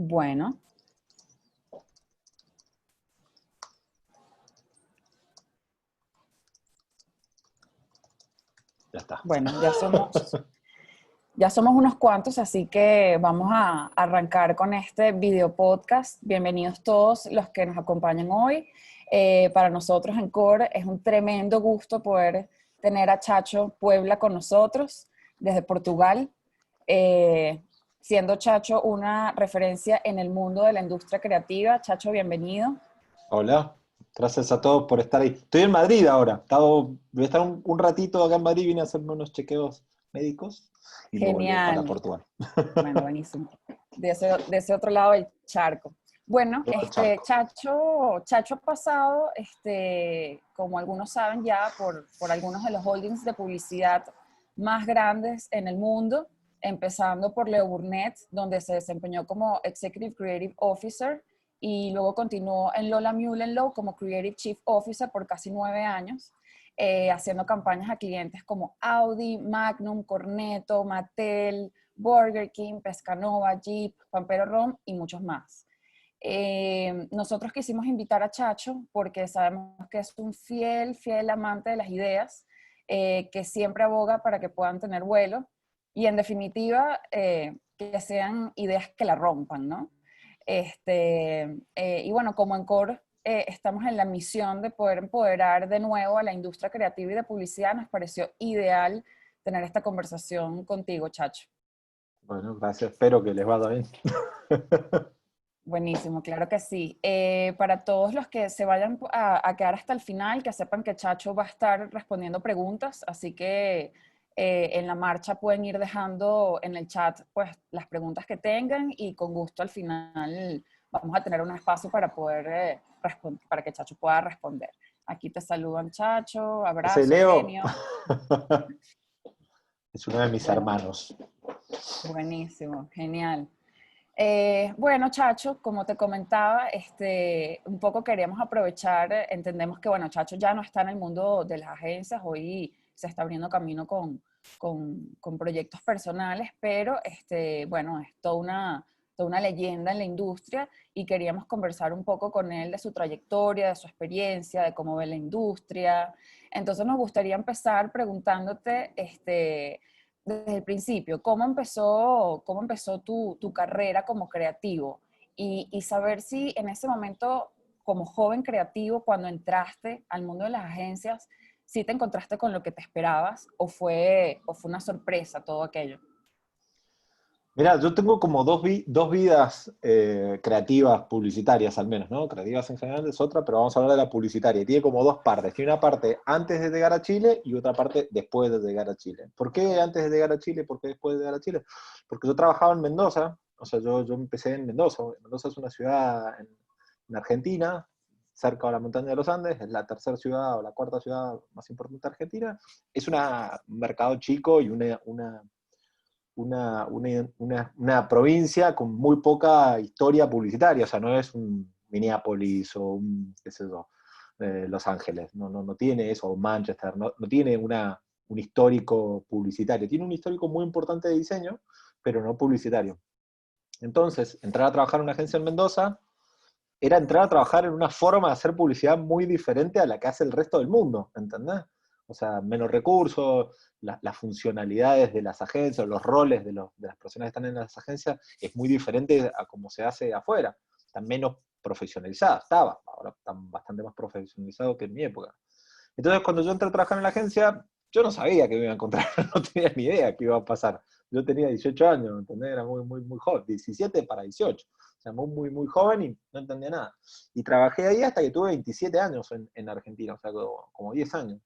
Bueno, Ya está. bueno, ya somos unos cuantos, así que vamos a arrancar con este video podcast. Bienvenidos todos los que nos acompañan hoy. Para nosotros en Core es un tremendo gusto poder tener a Chacho Puebla con nosotros desde Portugal, siendo Chacho una referencia en el mundo de la industria creativa. Chacho, bienvenido. Hola, gracias a todos por estar ahí. Estoy en Madrid ahora. Voy a estar un ratito acá en Madrid, vine a hacerme unos chequeos médicos y me volví para Genial. Portugal. Bueno, buenísimo. De ese otro lado del charco. Bueno, Todo el charco. Chacho ha pasado, como algunos saben ya, por algunos de los holdings de publicidad más grandes en el mundo, empezando por Leo Burnett, donde se desempeñó como Executive Creative Officer, y luego continuó en Lola Mullenlow como Creative Chief Officer por casi 9 años, haciendo campañas a clientes como Audi, Magnum, Cornetto, Mattel, Burger King, Pescanova, Jeep, Pampero Rom y muchos más. Nosotros quisimos invitar a Chacho porque sabemos que es un fiel amante de las ideas, que siempre aboga para que puedan tener vuelo y en definitiva que sean ideas que la rompan, ¿no? Y bueno, como en Core estamos en la misión de poder empoderar de nuevo a la industria creativa y de publicidad, nos pareció ideal tener esta conversación contigo, Chacho. Bueno, gracias. Espero que les vaya bien. Buenísimo, claro que sí. Para todos los que se vayan a quedar hasta el final, que sepan que Chacho va a estar respondiendo preguntas, así que en la marcha pueden ir dejando en el chat pues las preguntas que tengan y con gusto al final vamos a tener un espacio para poder para que Chacho pueda responder. Aquí te saludan Chacho, Ese abrazo, Leo genio. es uno de mis Bueno, hermanos. buenísimo, genial. Bueno, Chacho, como te comentaba, un poco queríamos aprovechar, entendemos que, bueno, Chacho ya no está en el mundo de las agencias, hoy se está abriendo camino con proyectos personales, pero, bueno, es toda una leyenda en la industria y queríamos conversar un poco con él de su trayectoria, de su experiencia, de cómo ve la industria. Entonces nos gustaría empezar preguntándote, desde el principio, cómo empezó tu carrera como creativo? Y saber si en ese momento, como joven creativo, cuando entraste al mundo de las agencias, si te encontraste con lo que te esperabas o fue una sorpresa todo aquello. Mira, yo tengo como dos vidas creativas, publicitarias al menos, ¿no? Creativas en general es otra, pero vamos a hablar de la publicitaria. Tiene como dos partes. Tiene una parte antes de llegar a Chile y otra parte después de llegar a Chile. ¿Por qué antes de llegar a Chile? ¿Por qué después de llegar a Chile? Porque yo trabajaba en Mendoza, o sea, yo empecé en Mendoza. Mendoza es una ciudad en Argentina, cerca de la montaña de los Andes, es la tercera ciudad o la cuarta ciudad más importante de Argentina. Es un mercado chico y una provincia con muy poca historia publicitaria, o sea, no es un Minneapolis o un, qué sé yo, Los Ángeles, no tiene eso, o Manchester, no tiene un histórico publicitario, tiene un histórico muy importante de diseño, pero no publicitario. Entonces, entrar a trabajar en una agencia en Mendoza era entrar a trabajar en una forma de hacer publicidad muy diferente a la que hace el resto del mundo, ¿entendés? O sea, menos recursos, las funcionalidades de las agencias, los roles de las personas que están en las agencias es muy diferente a cómo se hace afuera. Están menos profesionalizadas, ahora están bastante más profesionalizados que en mi época. Entonces, cuando yo entré a trabajar en la agencia, yo no sabía que me iba a encontrar, no tenía ni idea qué iba a pasar. Yo tenía 18 años, ¿entendés? Era muy joven, 17 para 18. O sea, muy joven y no entendía nada. Y trabajé ahí hasta que tuve 27 años en Argentina, o sea, como 10 años.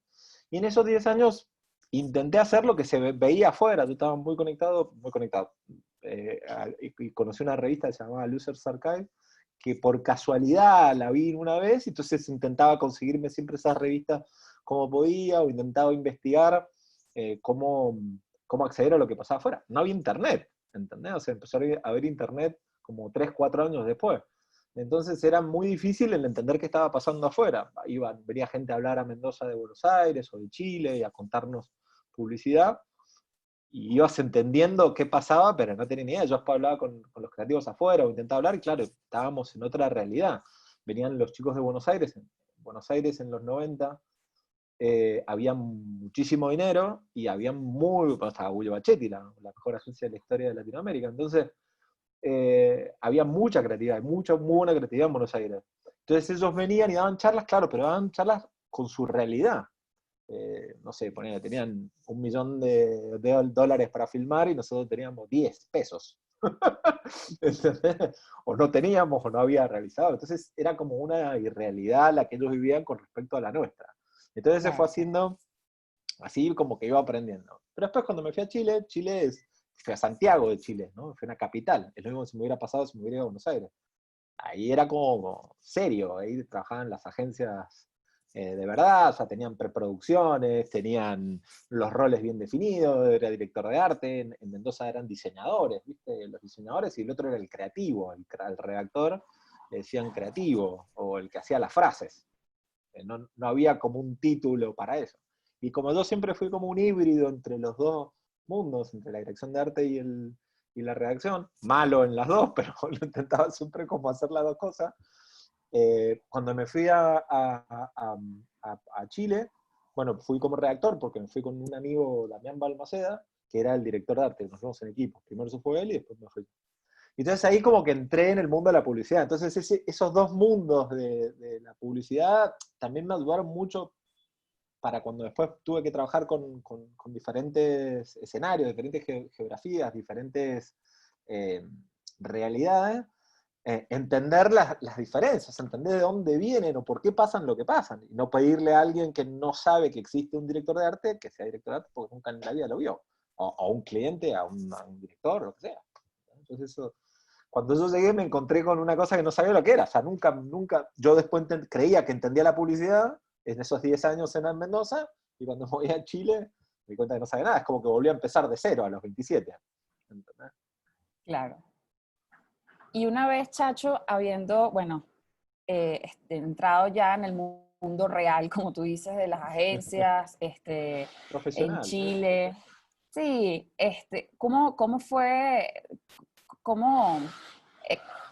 Y en esos 10 años intenté hacer lo que se veía afuera. Yo estaba muy conectado. Y conocí una revista que se llamaba Losers Archive, que por casualidad la vi una vez, y entonces intentaba conseguirme siempre esas revistas como podía, o intentaba investigar cómo acceder a lo que pasaba afuera. No había internet, ¿entendés? O sea, empezó a haber internet como 3 4 años después. Entonces era muy difícil el entender qué estaba pasando afuera. Venía gente a hablar a Mendoza de Buenos Aires o de Chile y a contarnos publicidad, y ibas entendiendo qué pasaba, pero no tenía ni idea. Yo después hablaba con los creativos afuera, o intentaba hablar, y claro, estábamos en otra realidad. Venían los chicos de Buenos Aires, en los 90, había muchísimo dinero, y había bueno, estaba Julio Bachetti, la mejor agencia de la historia de Latinoamérica. Entonces, había mucha creatividad, mucha, muy buena creatividad en Buenos Aires. Entonces ellos venían y daban charlas, claro, pero daban charlas con su realidad. No sé, tenían $1 millón de dólares para filmar y nosotros teníamos 10 pesos. ¿Entendés? O no teníamos o no había realizado. Entonces era como una irrealidad la que ellos vivían con respecto a la nuestra. Entonces se fue Claro. haciendo así como que iba aprendiendo. Pero después cuando me fui a Chile, fui a Santiago de Chile, ¿no? Fue una capital. Es lo mismo que si me hubiera pasado si me hubiera ido a Buenos Aires. Ahí era como serio, ahí trabajaban las agencias de verdad, o sea, tenían preproducciones, tenían los roles bien definidos, era director de arte, en Mendoza eran diseñadores, ¿viste? Los diseñadores, y el otro era el creativo, el redactor, le decían creativo, o el que hacía las frases. No había como un título para eso. Y como yo siempre fui como un híbrido entre los dos mundos, entre la dirección de arte y la redacción, malo en las dos, pero lo intentaba siempre como hacer las dos cosas. Cuando me fui a Chile, bueno, fui como redactor porque me fui con un amigo, Damián Balmaceda, que era el director de arte, nos fuimos en equipo. Primero se fue él y después me fui. Y entonces ahí como que entré en el mundo de la publicidad. Entonces esos dos mundos de la publicidad también me ayudaron mucho para cuando después tuve que trabajar con diferentes escenarios, diferentes geografías, diferentes eh, realidades, entender las diferencias, entender de dónde vienen o por qué pasan lo que pasan, y no pedirle a alguien que no sabe que existe un director de arte que sea director de arte porque nunca en la vida lo vio, o a un cliente, a un director, lo que sea. Entonces eso, cuando yo llegué me encontré con una cosa que no sabía lo que era, o sea, nunca, yo después creía que entendía la publicidad en esos 10 años en Mendoza, y cuando me voy a Chile me di cuenta que no sabía nada, es como que volví a empezar de cero a los 27. ¿Entendés? Claro. Y una vez, Chacho, habiendo, bueno, entrado ya en el mundo real, como tú dices, de las agencias, en Profesional, sí. Chile, sí, ¿cómo fue, cómo,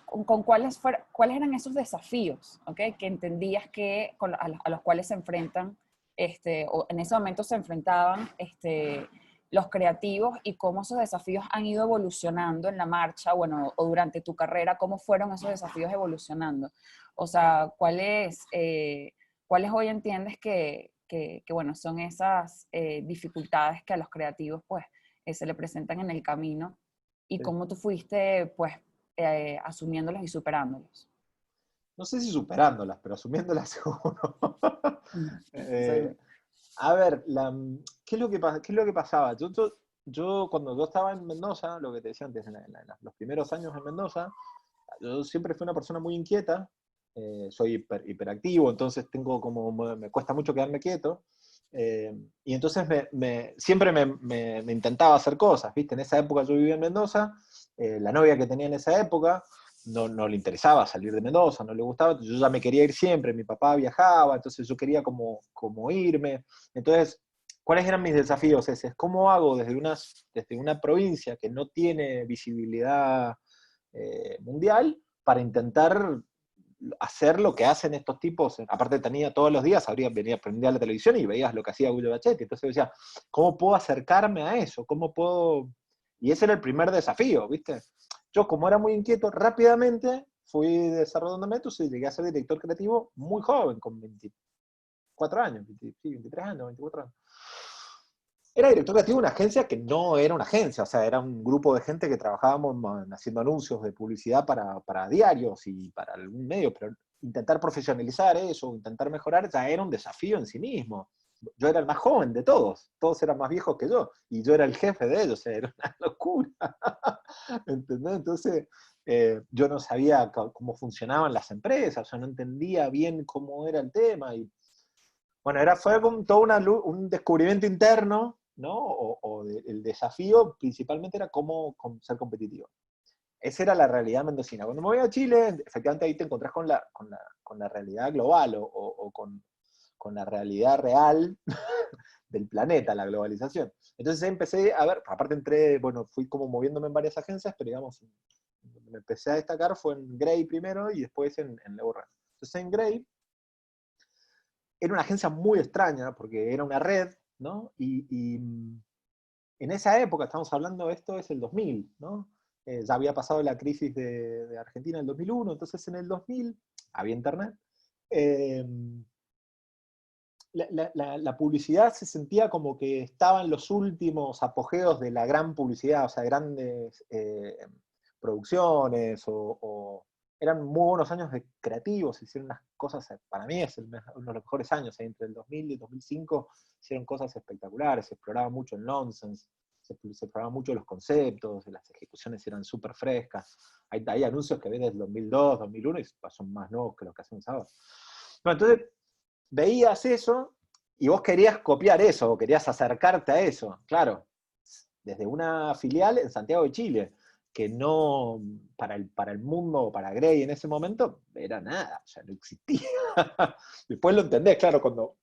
con cuáles eran esos desafíos, ¿ok? Que entendías que a los cuales se enfrentan, o en ese momento se enfrentaban, los creativos, y cómo esos desafíos han ido evolucionando en la marcha, bueno, o durante tu carrera, cómo fueron esos desafíos evolucionando. O sea, ¿cuáles hoy entiendes que, bueno, son esas dificultades que a los creativos, pues, se le presentan en el camino, y Sí. cómo tú fuiste, pues, asumiéndolos y superándolos? No sé si superándolas, pero asumiéndolas seguro. Sí. Eh, a ver, ¿qué es lo que pasaba? Yo cuando yo estaba en Mendoza, lo que te decía antes, en los primeros años en Mendoza, yo siempre fui una persona muy inquieta, soy hiperactivo, entonces me cuesta mucho quedarme quieto, y entonces siempre me intentaba hacer cosas, ¿viste? En esa época yo vivía en Mendoza, la novia que tenía en esa época no le interesaba salir de Mendoza, no le gustaba, yo ya me quería ir siempre, mi papá viajaba, entonces yo quería como irme. Entonces, ¿cuáles eran mis desafíos? ¿Cómo hago desde una provincia que no tiene visibilidad mundial para intentar hacer lo que hacen estos tipos? Aparte tenía todos los días, prendía la televisión y veías lo que hacía Julio Bachetti, entonces decía, ¿cómo puedo acercarme a eso? ¿Cómo puedo...? Y ese era el primer desafío, ¿viste? Yo, como era muy inquieto, rápidamente fui desarrollándome, entonces llegué a ser director creativo muy joven, con 24 años, sí, 23 años, 24 años. Era director creativo de una agencia que no era una agencia, o sea, era un grupo de gente que trabajábamos haciendo anuncios de publicidad para diarios y para algún medio, pero intentar profesionalizar eso, intentar mejorar, ya era un desafío en sí mismo. Yo era el más joven de todos eran más viejos que yo, y yo era el jefe de ellos, o sea, era una locura. ¿Entendés? Entonces, yo no sabía cómo funcionaban las empresas, o sea, no entendía bien cómo era el tema, y bueno, fue como todo un descubrimiento interno, ¿no? El desafío principalmente era cómo ser competitivo. Esa era la realidad mendocina. Cuando me voy a Chile, efectivamente ahí te encontrás con la realidad global, o con la realidad real del planeta, la globalización. Entonces empecé a ver, aparte entré, bueno, fui como moviéndome en varias agencias, pero digamos, donde me empecé a destacar fue en Grey primero y después en Leo Rand. Entonces en Grey era una agencia muy extraña, porque era una red, ¿no? Y en esa época, estamos hablando, esto es el 2000, ¿no? Ya había pasado la crisis de Argentina en el 2001, entonces en el 2000 había internet. Eh, la publicidad se sentía como que estaba en los últimos apogeos de la gran publicidad, o sea, grandes producciones, o eran muy buenos años de creativos, se hicieron unas cosas, para mí es uno de los mejores años, entre el 2000 y el 2005 hicieron cosas espectaculares, se exploraba mucho el nonsense, se exploraba mucho los conceptos, las ejecuciones eran súper frescas, hay anuncios que vienen del 2002, 2001 y son más nuevos que los que hacemos ahora. Bueno, entonces, veías eso y vos querías copiar eso, o querías acercarte a eso, claro, desde una filial en Santiago de Chile, que no, para el mundo, para Grey en ese momento, era nada, o sea, no existía. Después lo entendés, claro, cuando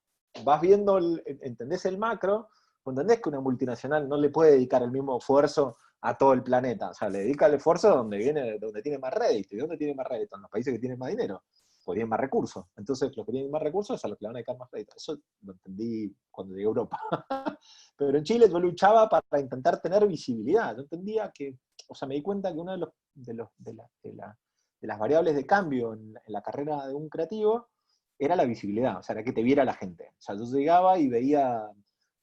vas viendo, entendés el macro, entendés que una multinacional no le puede dedicar el mismo esfuerzo a todo el planeta, o sea, le dedica el esfuerzo donde tiene más rédito, ¿y dónde tiene más rédito? En los países que tienen más dinero, pues tienen más recursos. Entonces, los que tienen más recursos es a los que le van a dedicar más rédito. Eso lo entendí cuando llegué a Europa. Pero en Chile yo luchaba para intentar tener visibilidad. Yo entendía que, o sea, me di cuenta que una de las variables de cambio en la carrera de un creativo era la visibilidad, o sea, era que te viera la gente. O sea, yo llegaba y veía,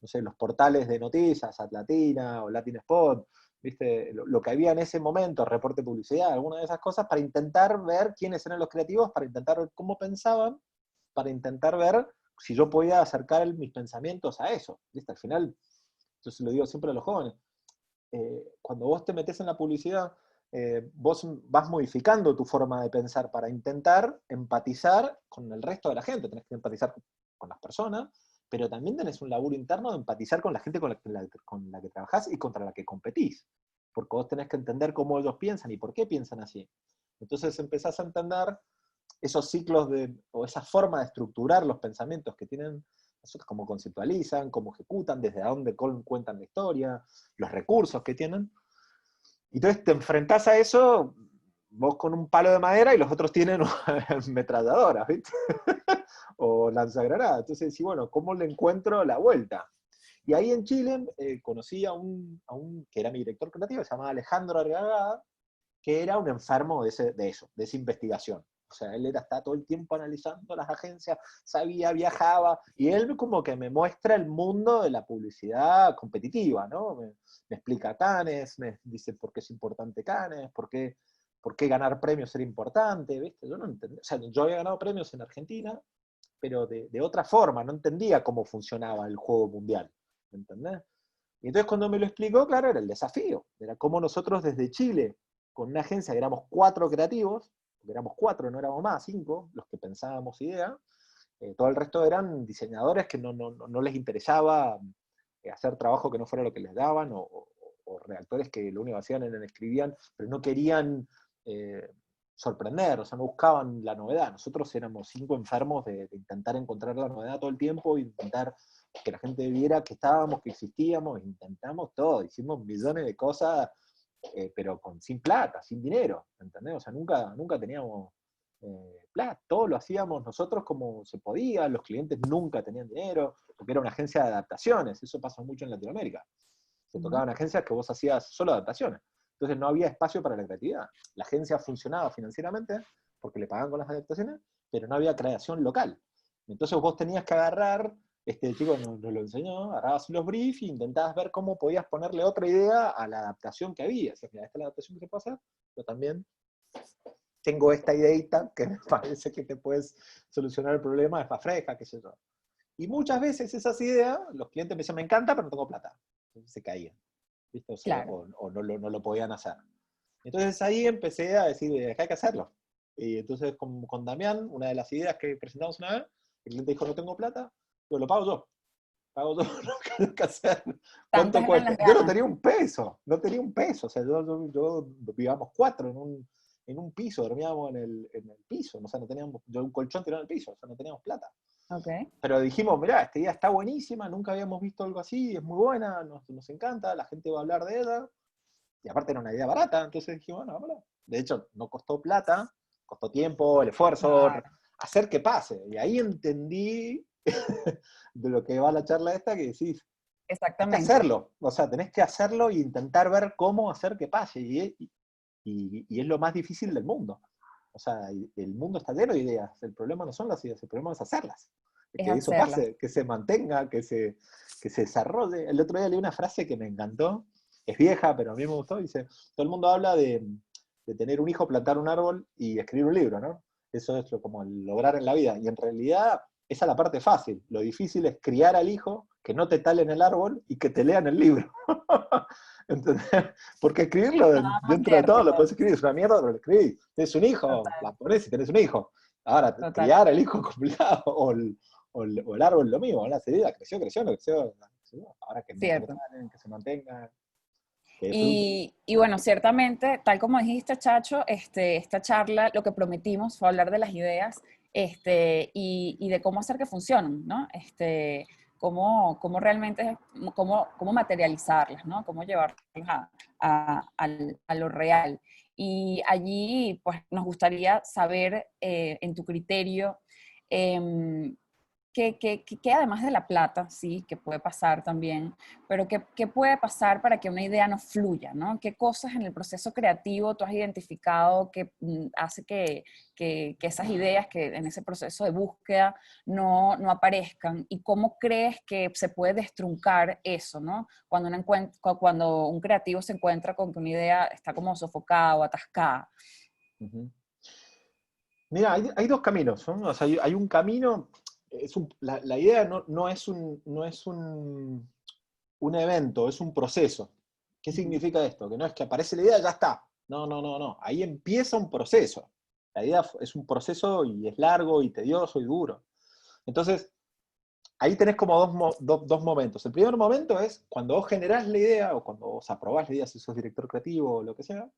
no sé, los portales de noticias, Atlatina o Latin Spot, ¿viste? Lo que había en ese momento, reporte de publicidad, alguna de esas cosas, para intentar ver quiénes eran los creativos, para intentar ver cómo pensaban, para intentar ver si yo podía acercar mis pensamientos a eso, ¿viste? Al final, yo se lo digo siempre a los jóvenes, cuando vos te metés en la publicidad, vos vas modificando tu forma de pensar para intentar empatizar con el resto de la gente, tenés que empatizar con las personas, pero también tenés un laburo interno de empatizar con la gente con la que trabajás y contra la que competís, porque vos tenés que entender cómo ellos piensan y por qué piensan así. Entonces empezás a entender esos ciclos o esa forma de estructurar los pensamientos que tienen nosotros, cómo conceptualizan, cómo ejecutan, desde dónde cuentan la historia, los recursos que tienen. Y entonces te enfrentás a eso, vos con un palo de madera y los otros tienen metralladoras, ¿viste? O lanzagranadas. Entonces decís, bueno, ¿cómo le encuentro la vuelta? Y ahí en Chile conocí que era mi director creativo, se llamaba Alejandro Argagada, que era un enfermo de esa investigación. O sea, él estaba todo el tiempo analizando las agencias, sabía, viajaba, y él como que me muestra el mundo de la publicidad competitiva, ¿no? Me explica Cannes, me dice por qué es importante Cannes, por qué ganar premios era importante, ¿viste? Yo no entendía, o sea, yo había ganado premios en Argentina, pero de otra forma, no entendía cómo funcionaba el juego mundial, ¿entendés? Y entonces cuando me lo explicó, claro, era el desafío, era cómo nosotros desde Chile, con una agencia que éramos 4 creativos, porque éramos 4, no éramos más, 5, los que pensábamos ideas, todo el resto eran diseñadores que no les interesaba hacer trabajo que no fuera lo que les daban, o redactores que lo único que hacían era escribían, pero no querían sorprender, o sea, no buscaban la novedad. Nosotros éramos 5 enfermos de intentar encontrar la novedad todo el tiempo, e intentar que la gente viera que estábamos, que existíamos, intentamos todo, hicimos millones de cosas, pero sin plata, sin dinero, ¿entendés? O sea, nunca teníamos plata, todo lo hacíamos nosotros como se podía, los clientes nunca tenían dinero, porque era una agencia de adaptaciones, eso pasa mucho en Latinoamérica. Se tocaban agencias que vos hacías solo adaptaciones. Entonces no había espacio para la creatividad. La agencia funcionaba financieramente porque le pagaban con las adaptaciones, pero no había creación local. Entonces vos tenías que agarrar, este chico nos lo enseñó, agarrabas los briefs e intentabas ver cómo podías ponerle otra idea a la adaptación que había. O sea, mira, esta es la adaptación que se puede hacer, pero también tengo esta ideita que me parece que te puedes solucionar el problema, es más fresca, qué sé yo. Y muchas veces esas ideas, los clientes me decían, me encanta, pero no tengo plata. Entonces se caían, ¿viste? Claro. O no lo podían hacer. Entonces ahí empecé a decir, hay que hacerlo. Y entonces con Damián, una de las ideas que presentamos una vez, el cliente dijo, no tengo plata, pero lo pago yo. Pago yo, no tengo que hacer. ¿Cuánto Tantas eran las cuesta? Yo no ganas. tenía un peso, no tenía un peso. O sea, yo vivíamos 4 en un piso, dormíamos en el piso. O sea, no teníamos, yo un colchón tirado en el piso, o sea, no teníamos plata. Ok. Pero dijimos, mirá, esta idea está buenísima, nunca habíamos visto algo así, es muy buena, nos encanta, la gente va a hablar de ella, y aparte era una idea barata, entonces dijimos, bueno, vámonos. De hecho, no costó plata, costó tiempo, el esfuerzo, Claro, hacer que pase. Y ahí entendí de lo que va la charla esta, que decís, hay que exactamente. hacerlo, o sea, tenés que hacerlo e intentar ver cómo hacer que pase, y es lo más difícil del mundo. O sea, el mundo está lleno de ideas, el problema no son las ideas, el problema es hacerlas. Es Que eso hacerlas. pase, que se mantenga, que se desarrolle. El otro día leí una frase que me encantó, es vieja, pero a mí me gustó, dice, todo el mundo habla de tener un hijo, plantar un árbol y escribir un libro, ¿no? Eso es como el lograr en la vida. Y en realidad, esa es la parte fácil. Lo difícil es criar al hijo, que no te talen el árbol y que te lean el libro. ¿Entendés? Porque escribirlo, Nada más dentro de todo, lo leértelo. puedes escribir, es una mierda, pero lo escribís. Tienes un hijo, Total, la pones y tenés un hijo. Ahora, total. criar al hijo es complicado, o el árbol lo mismo, la seguida creció, ahora que no te lo Cierto. salen, que se mantenga, que dé fruto. Y bueno, ciertamente, tal como dijiste, Chacho, esta charla, lo que prometimos fue hablar de las ideas y de cómo hacer que funcionen, ¿no? Cómo realmente, cómo materializarlas, ¿no? Cómo llevarlas a lo real. Y allí, pues, nos gustaría saber, en tu criterio, em, que además de la plata, sí, que puede pasar también, pero ¿qué puede pasar para que una idea no fluya, ¿no? ¿Qué cosas en el proceso creativo tú has identificado que hace que esas ideas que en ese proceso de búsqueda no aparezcan? ¿Y cómo crees que se puede destruncar eso, ¿no? Cuando un creativo se encuentra con que una idea está como sofocada o atascada. Ujú. Mira, hay dos caminos, ¿no? O sea, hay un camino, la idea no es un evento, es un proceso. ¿Qué Ujú. significa esto? Que no es que aparece la idea y ya está. No, no, no, no. Ahí empieza un proceso. La idea es un proceso y es largo y tedioso y duro. Entonces, ahí tenés como dos momentos. El primer momento es cuando vos generás la idea o cuando vos aprobás la idea, si sos director creativo o lo que sea.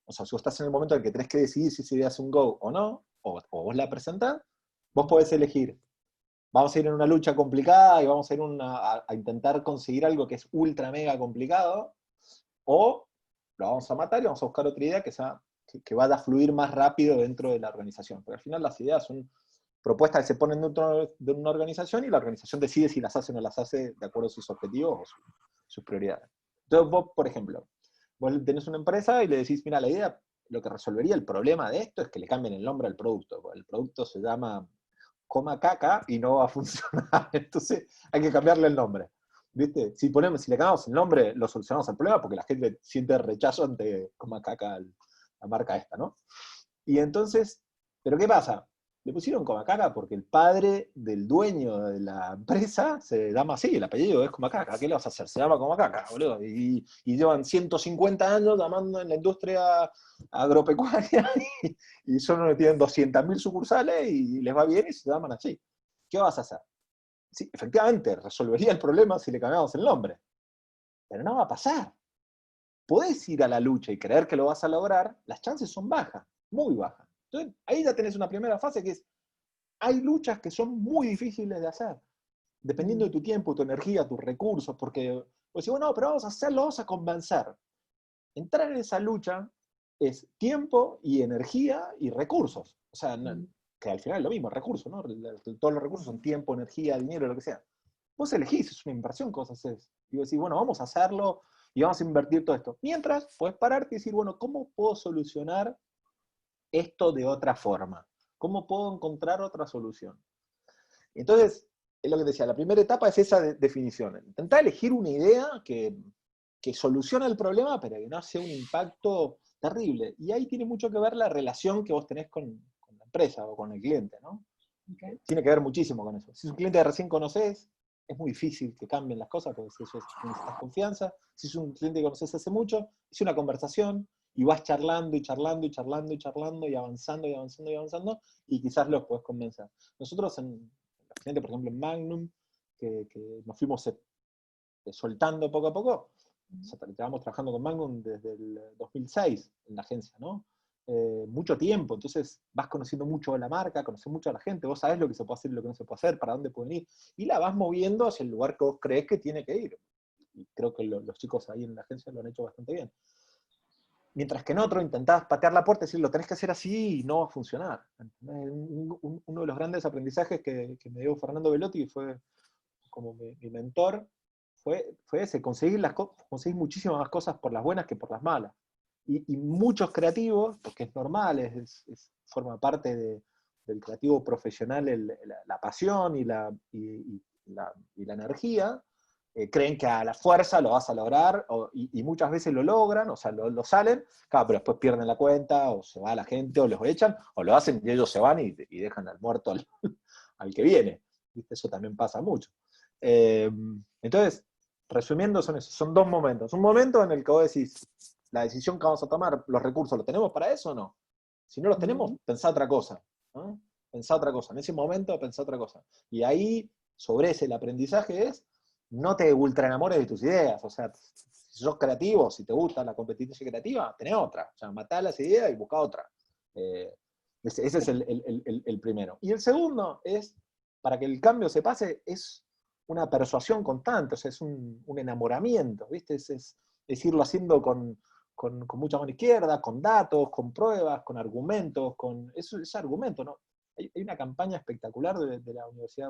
O sea, si vos estás en el momento en el que tenés que decidir si esa idea es un go o no, o vos la presentás, vos podés elegir. Vamos a ir en una lucha complicada y vamos a ir a intentar conseguir algo que es ultra mega complicado, o lo vamos a matar y vamos a buscar otra idea que vaya a fluir más rápido dentro de la organización. Porque al final las ideas son propuestas que se ponen dentro de una organización y la organización decide si las hace o no las hace de acuerdo a sus objetivos o sus prioridades. Entonces vos, por ejemplo, vos tenés una empresa y le decís, mira, la idea, lo que resolvería el problema de esto es que le cambien el nombre al producto. El producto se llama coma caca y no va a funcionar. Entonces hay que cambiarle el nombre. ¿Viste? Si le cambiamos el nombre, lo solucionamos el problema porque la gente siente rechazo ante coma caca la marca esta, ¿no? Y entonces, ¿pero qué pasa? Le pusieron Comacaca porque el padre del dueño de la empresa se llama así, el apellido es Comacaca. ¿Qué le vas a hacer? Se llama Comacaca, boludo. Y llevan 150 años llamando en la industria agropecuaria y solo tienen 200.000 sucursales y les va bien y se llaman así. ¿Qué vas a hacer? Sí, efectivamente, resolvería el problema si le cambiamos el nombre. Pero no va a pasar. Podés ir a la lucha y creer que lo vas a lograr, las chances son bajas, muy bajas. Entonces, ahí ya tenés una primera fase que es, hay luchas que son muy difíciles de hacer, dependiendo Mm. de tu tiempo, tu energía, tus recursos, porque pues si bueno, pero vamos a hacerlo, vamos a convencer. Entrar en esa lucha es tiempo y energía y recursos. O sea, Mm. que al final es lo mismo, recursos, ¿no? Todos los recursos son tiempo, energía, dinero, lo que sea. Vos elegís, es una inversión que vos haces. Y vos decís, bueno, vamos a hacerlo y vamos a invertir todo esto. Mientras, puedes pararte y decir, bueno, ¿cómo puedo solucionar esto de otra forma? ¿Cómo puedo encontrar otra solución? Entonces, es lo que te decía, la primera etapa es esa definición. Intentar elegir una idea que solucione el problema, pero que no sea un impacto terrible. Y ahí tiene mucho que ver la relación que vos tenés con la empresa o con el cliente, ¿no? Okay. Tiene que ver muchísimo con eso. Si es un cliente que recién conoces, es muy difícil que cambien las cosas, porque eso necesitas confianza. Si es un cliente que conoces hace mucho, es una conversación, y vas charlando y charlando y charlando y charlando y avanzando y avanzando y avanzando, y quizás los puedes convencer. Nosotros los clientes, por ejemplo, en Magnum, que nos fuimos soltando poco a poco, o sea, llevamos trabajando con Magnum desde el 2006 en la agencia, ¿no? mucho tiempo, entonces vas conociendo mucho a la marca, conoces mucho a la gente, vos sabés lo que se puede hacer y lo que no se puede hacer, para dónde pueden ir, y la vas moviendo hacia el lugar que vos crees que tiene que ir. Y creo que los chicos ahí en la agencia lo han hecho bastante bien. Mientras que en otro intentás patear la puerta y decir, lo tenés que hacer así y no va a funcionar. Uno de los grandes aprendizajes que me dio Fernando Velotti, que fue como mi mentor, fue ese, conseguir muchísimas más cosas por las buenas que por las malas. Y muchos creativos, porque es normal, forma parte del creativo profesional la pasión y la energía, creen que a la fuerza lo vas a lograr, y muchas veces lo logran, o sea, lo salen, claro, pero después pierden la cuenta, o se va la gente, o los echan, o lo hacen y ellos se van y dejan al muerto al que viene. ¿Viste? Eso también pasa mucho. Entonces, resumiendo, son dos momentos. Un momento en el que vos decís, la decisión que vamos a tomar, los recursos, ¿los tenemos para eso o no? Si no los tenemos, pensá otra cosa, ¿no? Pensá otra cosa. En ese momento, pensá otra cosa. Y ahí, sobre ese, el aprendizaje es, no te ultra enamores de tus ideas. O sea, si sos creativo, si te gusta la competencia creativa, tenés otra. O sea, matá las ideas y buscá otra. Ese es el primero. Y el segundo es, para que el cambio se pase, es una persuasión constante, o sea, es un enamoramiento, ¿viste? Es irlo haciendo con mucha mano izquierda, con datos, con pruebas, con argumentos, es argumento, ¿no? Hay una campaña espectacular de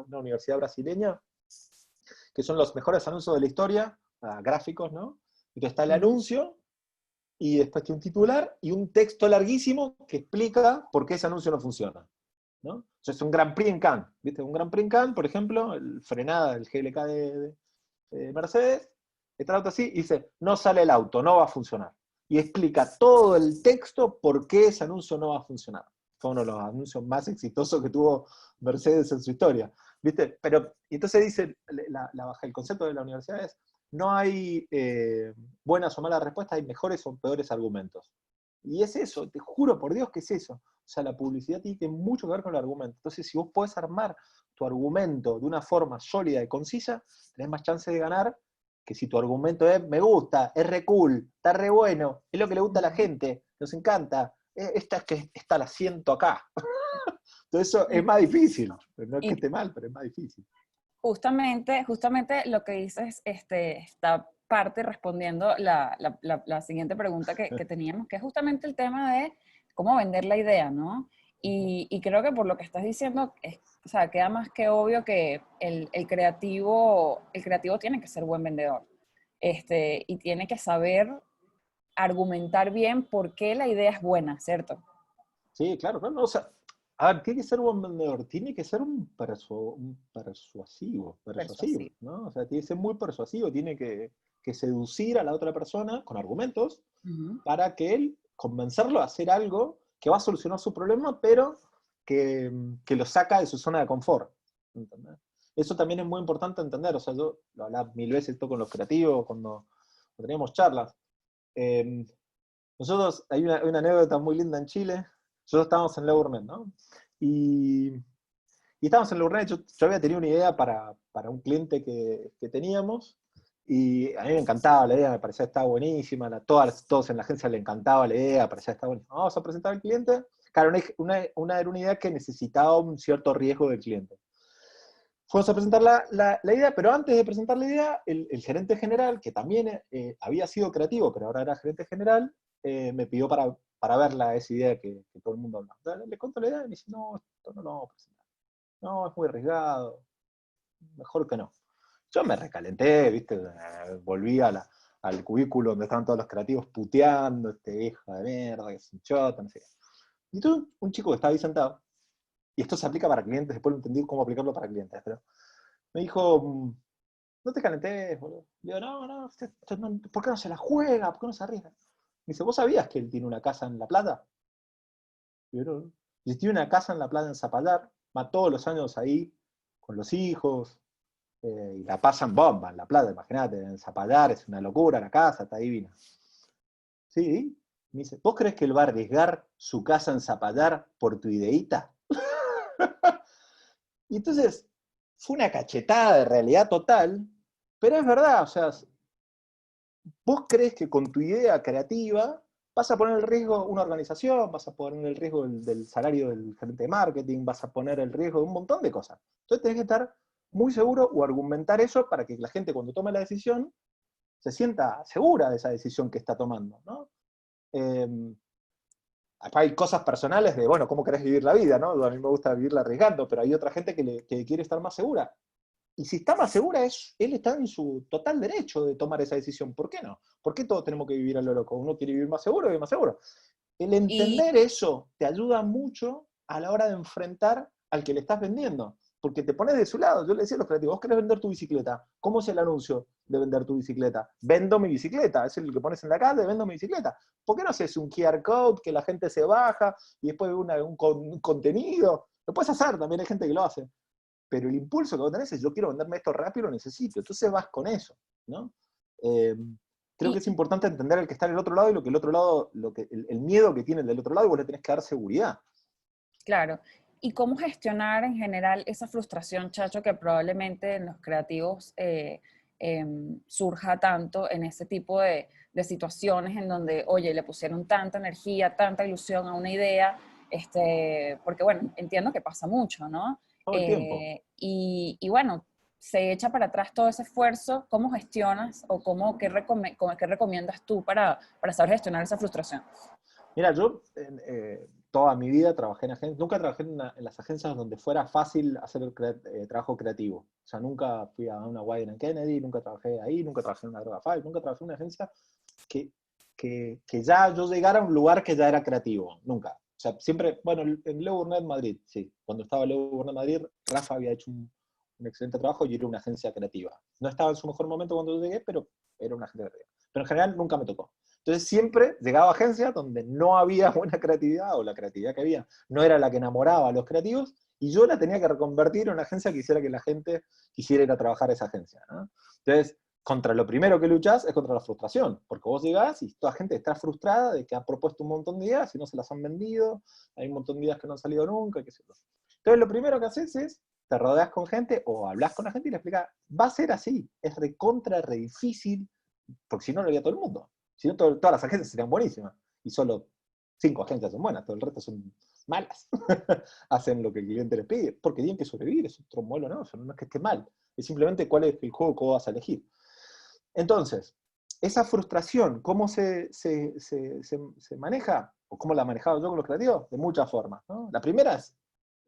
una universidad brasileña, que son los mejores anuncios de la historia, gráficos, ¿no? Entonces está el anuncio, y después tiene un titular y un texto larguísimo que explica por qué ese anuncio no funciona, ¿no? Entonces es un Grand Prix en Cannes, ¿viste? Un Grand Prix en Cannes, por ejemplo, el frenada del GLK de Mercedes, está el auto así y dice, no sale el auto, no va a funcionar. Y explica todo el texto por qué ese anuncio no va a funcionar. Fue uno de los anuncios más exitosos que tuvo Mercedes en su historia, ¿viste? Pero, y entonces dice, el concepto de la universidad es, no hay buenas o malas respuestas, hay mejores o peores argumentos. Y es eso, te juro por Dios que es eso. O sea, la publicidad tiene mucho que ver con el argumento. Entonces, si vos podés armar tu argumento de una forma sólida y concisa, tenés más chance de ganar que si tu argumento es, me gusta, es re cool, está re bueno, es lo que le gusta a la gente, nos encanta, esta la siento acá. Entonces eso es más difícil. No es que esté mal, pero es más difícil. Justamente lo que dices, esta parte respondiendo la siguiente pregunta que teníamos, que es justamente el tema de cómo vender la idea, ¿no? Y creo que por lo que estás diciendo, o sea, queda más que obvio que el creativo tiene que ser buen vendedor, y tiene que saber argumentar bien por qué la idea es buena, ¿cierto? Sí, claro, claro. No, o sea, a ver, tiene que ser un buen vendedor, tiene que ser un persuasivo, Persuasivo. ¿no? O sea, tiene que ser muy persuasivo, tiene que seducir a la otra persona con argumentos para que él convencerlo a hacer algo que va a solucionar su problema, pero que lo saca de su zona de confort. ¿Entendés? Eso también es muy importante entender. O sea, yo lo hablaba mil veces esto con los creativos, cuando teníamos charlas. Nosotros, hay una anécdota muy linda en Chile. Nosotros estábamos en Leburnet, ¿no? Y estábamos en Leburnet, yo había tenido una idea para un cliente que teníamos, y a mí me encantaba la idea, me parecía que estaba buenísima, todos en la agencia le encantaba la idea, me parecía que estaba buenísima. Vamos a presentar al cliente. Claro, era una idea que necesitaba un cierto riesgo del cliente. Fuimos a presentar la idea, pero antes de presentar la idea, el gerente general, que también había sido creativo, pero ahora era gerente general, me pidió para ver esa idea que todo el mundo hablaba. Le conto la idea y me dice, no, esto no lo vamos a presentar. No, es muy arriesgado, mejor que no. Yo me recalenté, ¿viste? Volví al cubículo donde estaban todos los creativos puteando, hija de mierda, que es un chota, no sé qué. Y tuve un chico que estaba ahí sentado, y esto se aplica para clientes, después lo entendí cómo aplicarlo para clientes, pero me dijo, no te calentes, boludo. Digo, no, ¿por qué no se la juega? ¿Por qué no se arriesga? Me dice, ¿vos sabías que él tiene una casa en La Plata? Digo, no. Y tiene una casa en La Plata, en Zapallar, va todos los años ahí con los hijos, y la pasan bomba en La Plata, imagínate, en Zapallar, es una locura la casa, está divina. Sí, me dice, ¿vos crees que él va a arriesgar su casa en Zapallar por tu ideita? Y entonces, fue una cachetada de realidad total, pero es verdad, o sea, vos crees que con tu idea creativa vas a poner en riesgo una organización, vas a poner en el riesgo del salario del gerente de marketing, vas a poner el riesgo de un montón de cosas. Entonces tenés que estar muy seguro o argumentar eso para que la gente cuando tome la decisión se sienta segura de esa decisión que está tomando, ¿no? Hay cosas personales de, bueno, cómo querés vivir la vida, ¿no? A mí me gusta vivirla arriesgando, pero hay otra gente que quiere estar más segura. Y si está más segura, él está en su total derecho de tomar esa decisión. ¿Por qué no? ¿Por qué todos tenemos que vivir a lo loco? Uno quiere vivir más seguro, vive más seguro. El Y entender eso te ayuda mucho a la hora de enfrentar al que le estás vendiendo. Porque te pones de su lado. Yo le decía a los creativos, vos querés vender tu bicicleta. ¿Cómo es el anuncio de vender tu bicicleta? Vendo mi bicicleta. Es el que pones en la calle, vendo mi bicicleta. ¿Por qué no haces un QR code que la gente se baja y después ve un contenido? Lo puedes hacer, también hay gente que lo hace. Pero el impulso que vos tenés es, yo quiero venderme esto rápido, lo necesito. Entonces vas con eso, ¿no? Creo que y es importante entender el que está en el otro lado y lo que el otro lado, el miedo que tiene el del otro lado, y vos le tenés que dar seguridad. claro. ¿Y cómo gestionar en general esa frustración, Chacho, que probablemente en los creativos surja tanto en ese tipo de situaciones en donde, oye, le pusieron tanta energía, tanta ilusión a una idea, porque bueno, entiendo que pasa mucho, ¿no? Todo el tiempo. Y bueno, se echa para atrás todo ese esfuerzo. ¿Cómo gestionas o qué recomiendas tú para saber gestionar esa frustración? Mira, yo toda mi vida trabajé en agencias, nunca trabajé en las agencias donde fuera fácil hacer trabajo creativo. O sea, nunca fui a una Wieden Kennedy, nunca trabajé ahí, nunca trabajé en una Droga 5, nunca trabajé en una agencia que, que ya yo llegara a un lugar que ya era creativo, nunca. O sea, siempre, bueno, en Leo Burnett Madrid, sí. Cuando estaba en Leo Burnett Madrid, Rafa había hecho un excelente trabajo y era una agencia creativa. No estaba en su mejor momento cuando yo llegué, pero era una agencia creativa. Pero en general nunca me tocó. Entonces siempre llegaba a agencias donde no había buena creatividad, o la creatividad que había no era la que enamoraba a los creativos, y yo la tenía que reconvertir en una agencia que hiciera que la gente quisiera ir a trabajar a esa agencia, ¿no? Entonces, contra lo primero que luchás es contra la frustración, porque vos llegás y toda gente está frustrada de que ha propuesto un montón de ideas y no se las han vendido, hay un montón de ideas que no han salido nunca, qué sé yo. Entonces lo primero que haces es, te rodeas con gente o hablas con la gente y le explicas, va a ser así, es recontra, re difícil, porque si no lo haría todo el mundo. Si no, todas las agencias serían buenísimas. Y solo 5 agencias son buenas, todo el resto son malas. Hacen lo que el cliente les pide, porque tienen que sobrevivir, es otro modelo, no es que esté mal. Es simplemente cuál es el juego que vos vas a elegir. Entonces, esa frustración, ¿cómo se maneja? ¿O cómo la manejaba yo con los creativos? De muchas formas, ¿no? La primera es,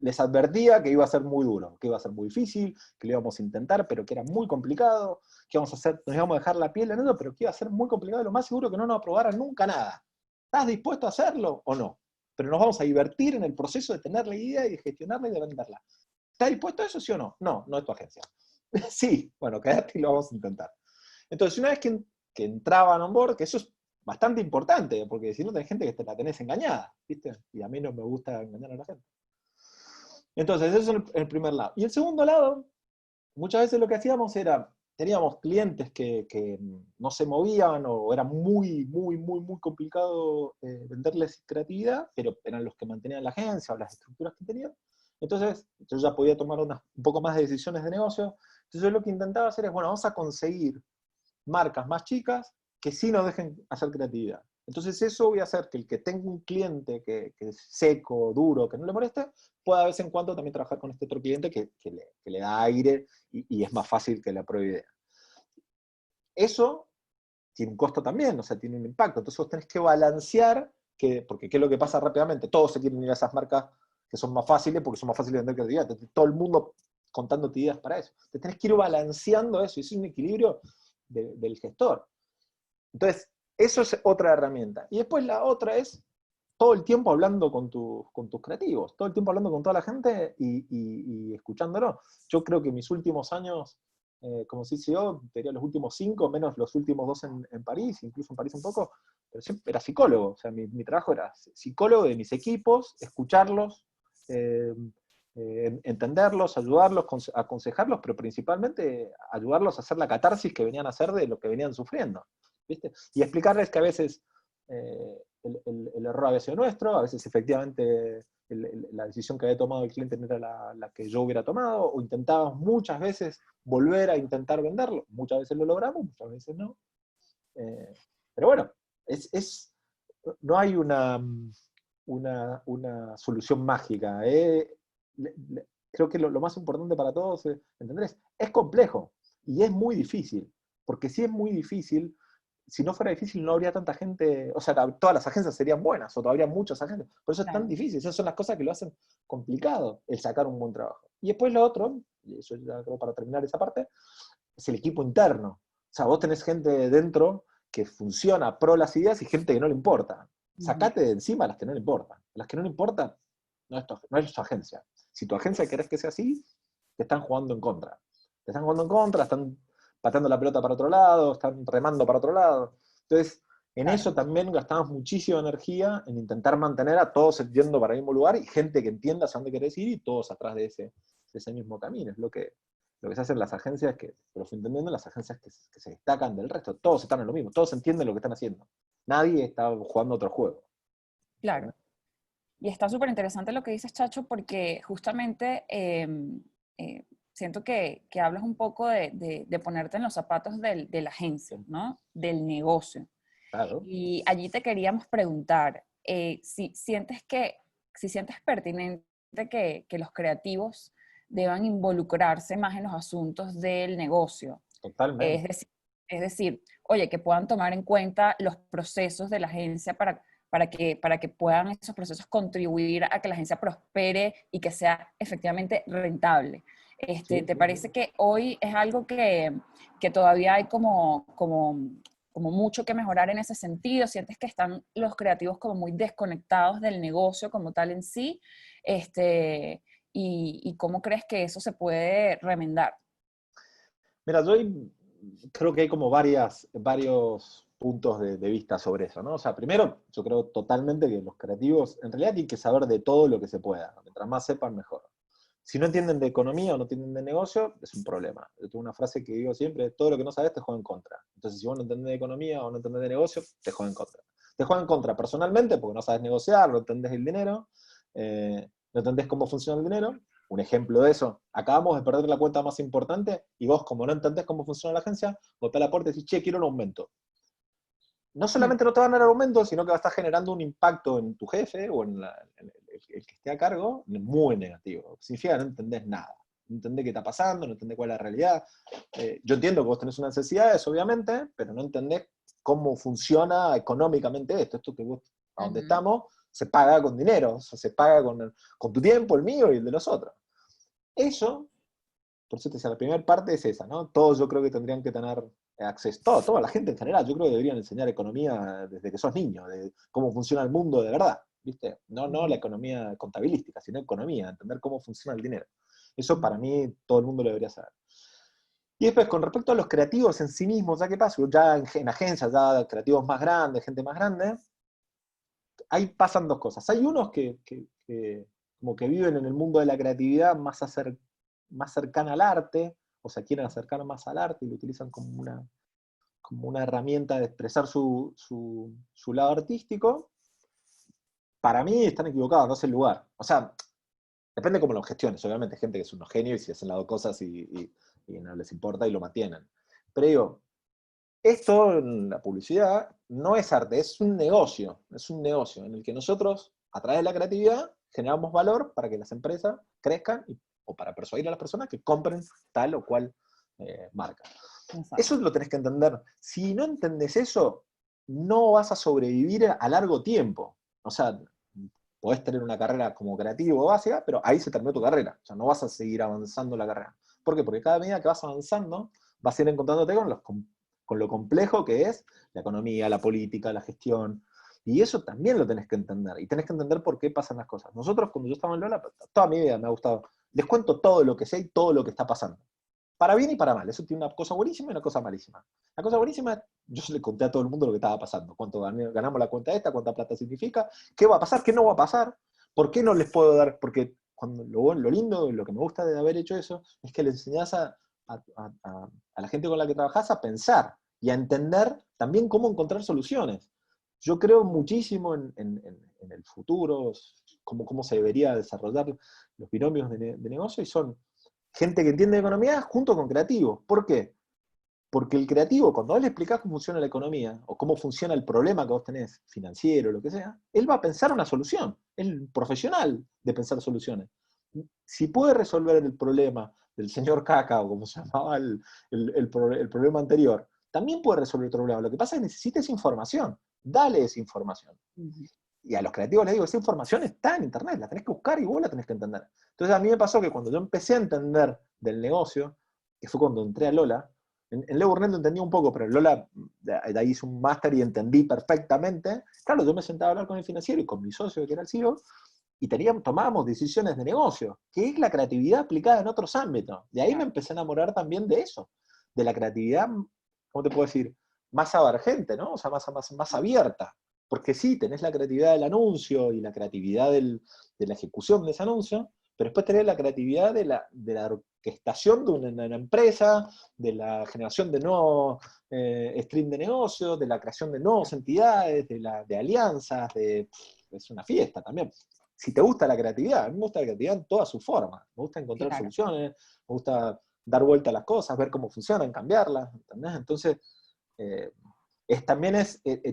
les advertía que iba a ser muy duro, que iba a ser muy difícil, que lo íbamos a intentar, pero que era muy complicado, que íbamos a hacer, nos íbamos a dejar la piel en eso, pero que iba a ser muy complicado, y lo más seguro que no nos aprobaran nunca nada. ¿Estás dispuesto a hacerlo o no? Pero nos vamos a divertir en el proceso de tener la idea y de gestionarla y de venderla. ¿Estás dispuesto a eso, sí o no? No, no es tu agencia. Sí, bueno, quédate y lo vamos a intentar. Entonces, una vez que entraban on board, que eso es bastante importante, porque si no tenés gente que te la tenés engañada, ¿viste? Y a mí no me gusta engañar a la gente. Entonces, eso es el primer lado. Y el segundo lado, muchas veces lo que hacíamos era, teníamos clientes que no se movían o era muy, muy, muy, muy complicado venderles creatividad, pero eran los que mantenían la agencia o las estructuras que tenían. Entonces, yo ya podía tomar un poco más de decisiones de negocio. Entonces, yo lo que intentaba hacer es, bueno, vamos a conseguir marcas más chicas que sí nos dejen hacer creatividad. Entonces eso voy a hacer que el que tenga un cliente que es seco, duro, que no le moleste, pueda de vez en cuando también trabajar con este otro cliente que le da aire y es más fácil que le apruebe idea. Eso tiene un costo también, o sea, tiene un impacto. Entonces vos tenés que balancear, porque ¿qué es lo que pasa rápidamente? Todos se quieren ir a esas marcas que son más fáciles porque son más fáciles de vender creatividad. Todo el mundo contándote ideas para eso. Te tenés que ir balanceando eso, y es un equilibrio del gestor. Entonces, eso es otra herramienta. Y después la otra es todo el tiempo hablando con tus creativos, todo el tiempo hablando con toda la gente y escuchándolo. Yo creo que mis últimos años como CCO, diría los últimos 5, menos los últimos 2 en París, incluso en París un poco, pero siempre era psicólogo. O sea, mi trabajo era psicólogo de mis equipos, escucharlos, eh, entenderlos, ayudarlos, aconsejarlos, pero principalmente ayudarlos a hacer la catarsis que venían a hacer de lo que venían sufriendo. ¿Viste? Y explicarles que a veces el error había sido nuestro, a veces efectivamente la decisión que había tomado el cliente no era la que yo hubiera tomado, o intentábamos muchas veces volver a intentar venderlo, muchas veces lo logramos, muchas veces no. Pero bueno, es no hay una solución mágica. Creo que lo más importante para todos es entender es complejo y es muy difícil, porque si es muy difícil, si no fuera difícil no habría tanta gente, o sea, todas las agencias serían buenas, o todavía muchas agencias, por eso es tan Claro, difícil, esas son las cosas que lo hacen complicado, el sacar un buen trabajo. Y después lo otro, y eso ya creo para terminar esa parte, es el equipo interno. O sea, vos tenés gente dentro que funciona pro las ideas y gente que no le importa. ujú, Sacate de encima a las que no le importan. A las que no le importan, no es tu agencia. Si tu agencia querés que sea así, te están jugando en contra. Te están jugando en contra, están pateando la pelota para otro lado, están remando para otro lado. Entonces, en claro. eso también gastamos muchísima energía en intentar mantener a todos yendo para el mismo lugar y gente que entienda hacia dónde querés ir y todos atrás de ese mismo camino. Es lo que se hace en las agencias, que lo fui entendiendo, las agencias que se destacan del resto. Todos están en lo mismo, todos entienden lo que están haciendo. Nadie está jugando otro juego. Claro. Y está súper interesante lo que dices, Chacho, porque justamente siento que hablas un poco de ponerte en los zapatos de la agencia, ¿no? Del negocio. Claro, Y allí te queríamos preguntar, si sientes pertinente que los creativos deban involucrarse más en los asuntos del negocio. Es totalmente. decir, es decir, oye, que puedan tomar en cuenta los procesos de la agencia para que puedan esos procesos contribuir a que la agencia prospere y que sea efectivamente rentable. Sí. ¿Te parece que hoy es algo que todavía hay como mucho que mejorar en ese sentido? ¿Sientes que están los creativos como muy desconectados del negocio como tal en sí? ¿Y cómo crees que eso se puede remendar? Mira, creo que hay como varios puntos de vista sobre eso, ¿no? O sea, primero, yo creo totalmente que los creativos, en realidad tienen que saber de todo lo que se pueda. Mientras más sepan, mejor. Si no entienden de economía o no entienden de negocio, es un problema. Yo tengo una frase que digo siempre, todo lo que no sabes te juega en contra. Entonces, si vos no entendés de economía o no entendés de negocio, te juega en contra. Te juega en contra personalmente porque no sabes negociar, no entendés el dinero, no entendés cómo funciona el dinero. Un ejemplo de eso, acabamos de perder la cuenta más importante y vos, como no entendés cómo funciona la agencia, golpeás la puerta y decís, che, quiero un aumento. No Hmm. solamente no te van a dar aumento, sino que va a estar generando un impacto en tu jefe o en el que esté a cargo muy negativo. Significa que no entendés nada. No entendés qué está pasando, no entendés cuál es la realidad. Yo entiendo que vos tenés unas necesidades, obviamente, pero no entendés cómo funciona económicamente esto. Esto que vos, a donde Ujú. estamos, se paga con dinero, o sea, se paga con tu tiempo, el mío y el de los otros. Eso, por eso te decía, la primera parte es esa, ¿no? Todos yo creo que tendrían que tener acceso, toda la gente en general, yo creo que deberían enseñar economía desde que sos niño, de cómo funciona el mundo de verdad, ¿viste? No la Ujú, economía contabilística, sino economía, entender cómo funciona el dinero. Eso para ujú. mí todo el mundo lo debería saber. Y después, con respecto a los creativos en sí mismos, ¿ya qué pasa? Ya en agencias, ya creativos más grandes, gente más grande, ahí pasan dos cosas. Hay unos que como que viven en el mundo de la creatividad más cercana al arte, o sea, quieren acercar más al arte y lo utilizan como una herramienta de expresar su lado artístico. Para mí están equivocados, no es el lugar. O sea, depende cómo lo gestiones. Obviamente hay gente que es unos genios y si hacen las dos cosas y no les importa y lo mantienen. Pero digo, esto en la publicidad no es arte, es un negocio en el que nosotros, a través de la creatividad, generamos valor para que las empresas crezcan o para persuadir a las personas que compren tal o cual marca. Eso Exacto. lo tenés que entender. Si no entendés eso, no vas a sobrevivir a largo tiempo. O sea, podés tener una carrera como creativo básica, pero ahí se terminó tu carrera. O sea, no vas a seguir avanzando la carrera. ¿Por qué? Porque cada medida que vas avanzando, vas a ir encontrándote con lo complejo que es la economía, la política, la gestión. Y eso también lo tenés que entender. Y tenés que entender por qué pasan las cosas. Nosotros, cuando yo estaba en Lola, toda mi vida me ha gustado. Les cuento todo lo que sé y todo lo que está pasando. Para bien y para mal. Eso tiene una cosa buenísima y una cosa malísima. La cosa buenísima, yo se le conté a todo el mundo lo que estaba pasando. Cuánto ganamos la cuenta esta, cuánta plata significa, qué va a pasar, qué no va a pasar, por qué no les puedo dar, porque cuando lo lindo, lo que me gusta de haber hecho eso, es que le enseñás a la gente con la que trabajás a pensar y a entender también cómo encontrar soluciones. Yo creo muchísimo en el futuro, cómo se debería desarrollar los binomios de negocio, y son gente que entiende economía junto con creativos. ¿Por qué? Porque el creativo, cuando vos le explicás cómo funciona la economía, o cómo funciona el problema que vos tenés, financiero, lo que sea, él va a pensar una solución. Es el profesional de pensar soluciones. Si puede resolver el problema del señor Caca, o como se llamaba el problema anterior, también puede resolver otro problema. Lo que pasa es que necesita esa información. Dale esa información. Y a los creativos les digo, esa información está en internet, la tenés que buscar y vos la tenés que entender. Entonces a mí me pasó que cuando yo empecé a entender del negocio, que fue cuando entré a Lola, en Leo Burnett lo entendí un poco, pero en Lola de ahí hice un máster y entendí perfectamente. Claro, yo me sentaba a hablar con el financiero y con mi socio, que era el CEO, y tomábamos decisiones de negocio, que es la creatividad aplicada en otros ámbitos. De ahí me empecé a enamorar también de eso, de la creatividad, ¿cómo te puedo decir? Más abargente, ¿no? O sea, más abierta. Porque sí, tenés la creatividad del anuncio y la creatividad de la ejecución de ese anuncio, pero después tenés la creatividad de la orquestación de una empresa, de la generación de nuevos stream de negocio, de la creación de nuevas entidades, de alianzas, es una fiesta también. Si te gusta la creatividad, a mí me gusta la creatividad en todas sus formas, me gusta encontrar soluciones, me gusta dar vuelta a las cosas, ver cómo funcionan, cambiarlas, ¿entendés? Entonces, también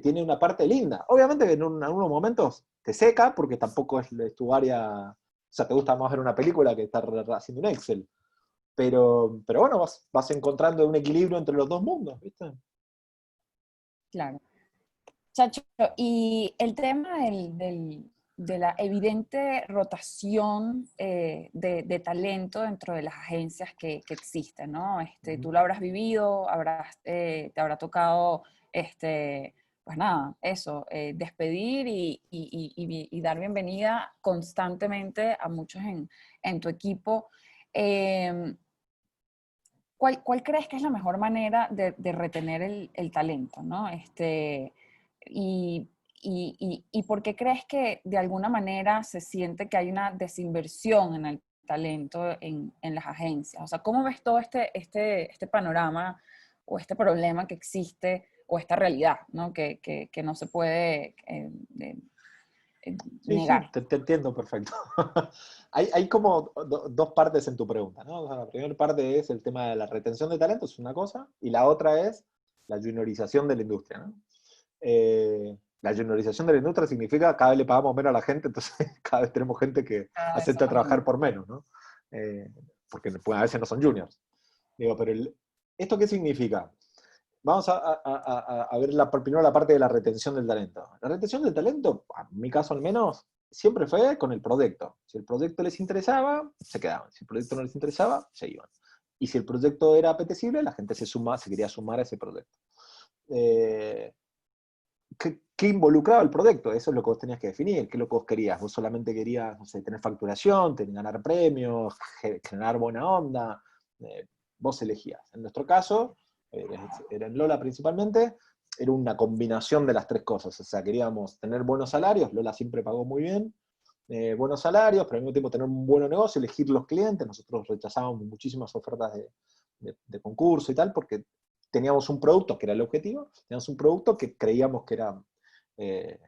tiene una parte linda. Obviamente que en algunos momentos te seca, porque tampoco es tu área, o sea, te gusta más ver una película que estar haciendo un Excel. Pero bueno, vas encontrando un equilibrio entre los dos mundos, ¿viste? Claro. Chacho, y el tema de la evidente rotación de talento dentro de las agencias que existen, ¿no? Tú lo habrás vivido, te habrá tocado, pues nada, eso, despedir y dar bienvenida constantemente a muchos en tu equipo. Eh, ¿Cuál crees que es la mejor manera de retener el talento, ¿no? Y, y por qué crees que de alguna manera se siente que hay una desinversión en el talento en las agencias? O sea, ¿cómo ves todo este panorama o este problema que existe o esta realidad, ¿no? Que no se puede Sí, sí, negar? te entiendo perfecto. Hay como dos partes en tu pregunta, ¿no? O sea, la primera parte es el tema de la retención de talentos, es una cosa, y la otra es la juniorización de la industria, ¿no? La juniorización de la industria significa cada vez le pagamos menos a la gente, entonces cada vez tenemos gente que Cada vez acepta somos trabajar menos. por menos, ¿no? Porque a veces no son juniors. Digo, pero ¿esto qué significa? Vamos a ver primero la parte de la retención del talento. La retención del talento, en mi caso al menos, siempre fue con el proyecto. Si el proyecto les interesaba, se quedaban. Si el proyecto no les interesaba, se iban. Y si el proyecto era apetecible, la gente se quería sumar a ese proyecto. ¿Qué involucraba el proyecto? Eso es lo que vos tenías que definir. ¿Qué es lo que vos querías? Vos solamente querías, no sé, tener facturación, ganar premios, generar buena onda. Vos elegías. En nuestro caso, era en Lola principalmente, era una combinación de las tres cosas. O sea, queríamos tener buenos salarios, Lola siempre pagó muy bien, buenos salarios, pero al mismo tiempo tener un buen negocio, elegir los clientes. Nosotros rechazábamos muchísimas ofertas de concurso y tal, porque teníamos un producto que era el objetivo, teníamos un producto que creíamos que era, eh,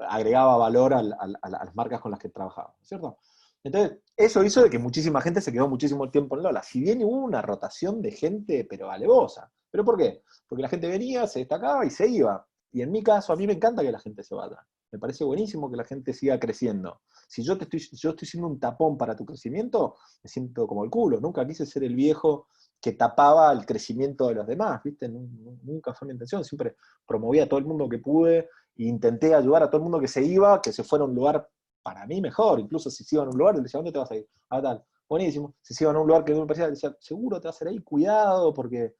agregaba valor a las marcas con las que trabajábamos, ¿cierto? Entonces, eso hizo de que muchísima gente se quedó muchísimo tiempo en Lola. Si bien hubo una rotación de gente, pero alevosa. ¿Pero por qué? Porque la gente venía, se destacaba y se iba. Y en mi caso, a mí me encanta que la gente se vaya. Me parece buenísimo que la gente siga creciendo. Si yo estoy siendo un tapón para tu crecimiento, me siento como el culo. Nunca quise ser el viejo que tapaba el crecimiento de los demás, ¿viste? Nunca fue mi intención. Siempre promovía a todo el mundo que pude e intenté ayudar a todo el mundo que se iba, que se fuera a un lugar para mí mejor. Incluso si se iban a un lugar, le decía, ¿dónde te vas a ir? Ah, tal. Buenísimo. Si se iban a un lugar que no me parecía, le decía, seguro te vas a ir ahí, cuidado, porque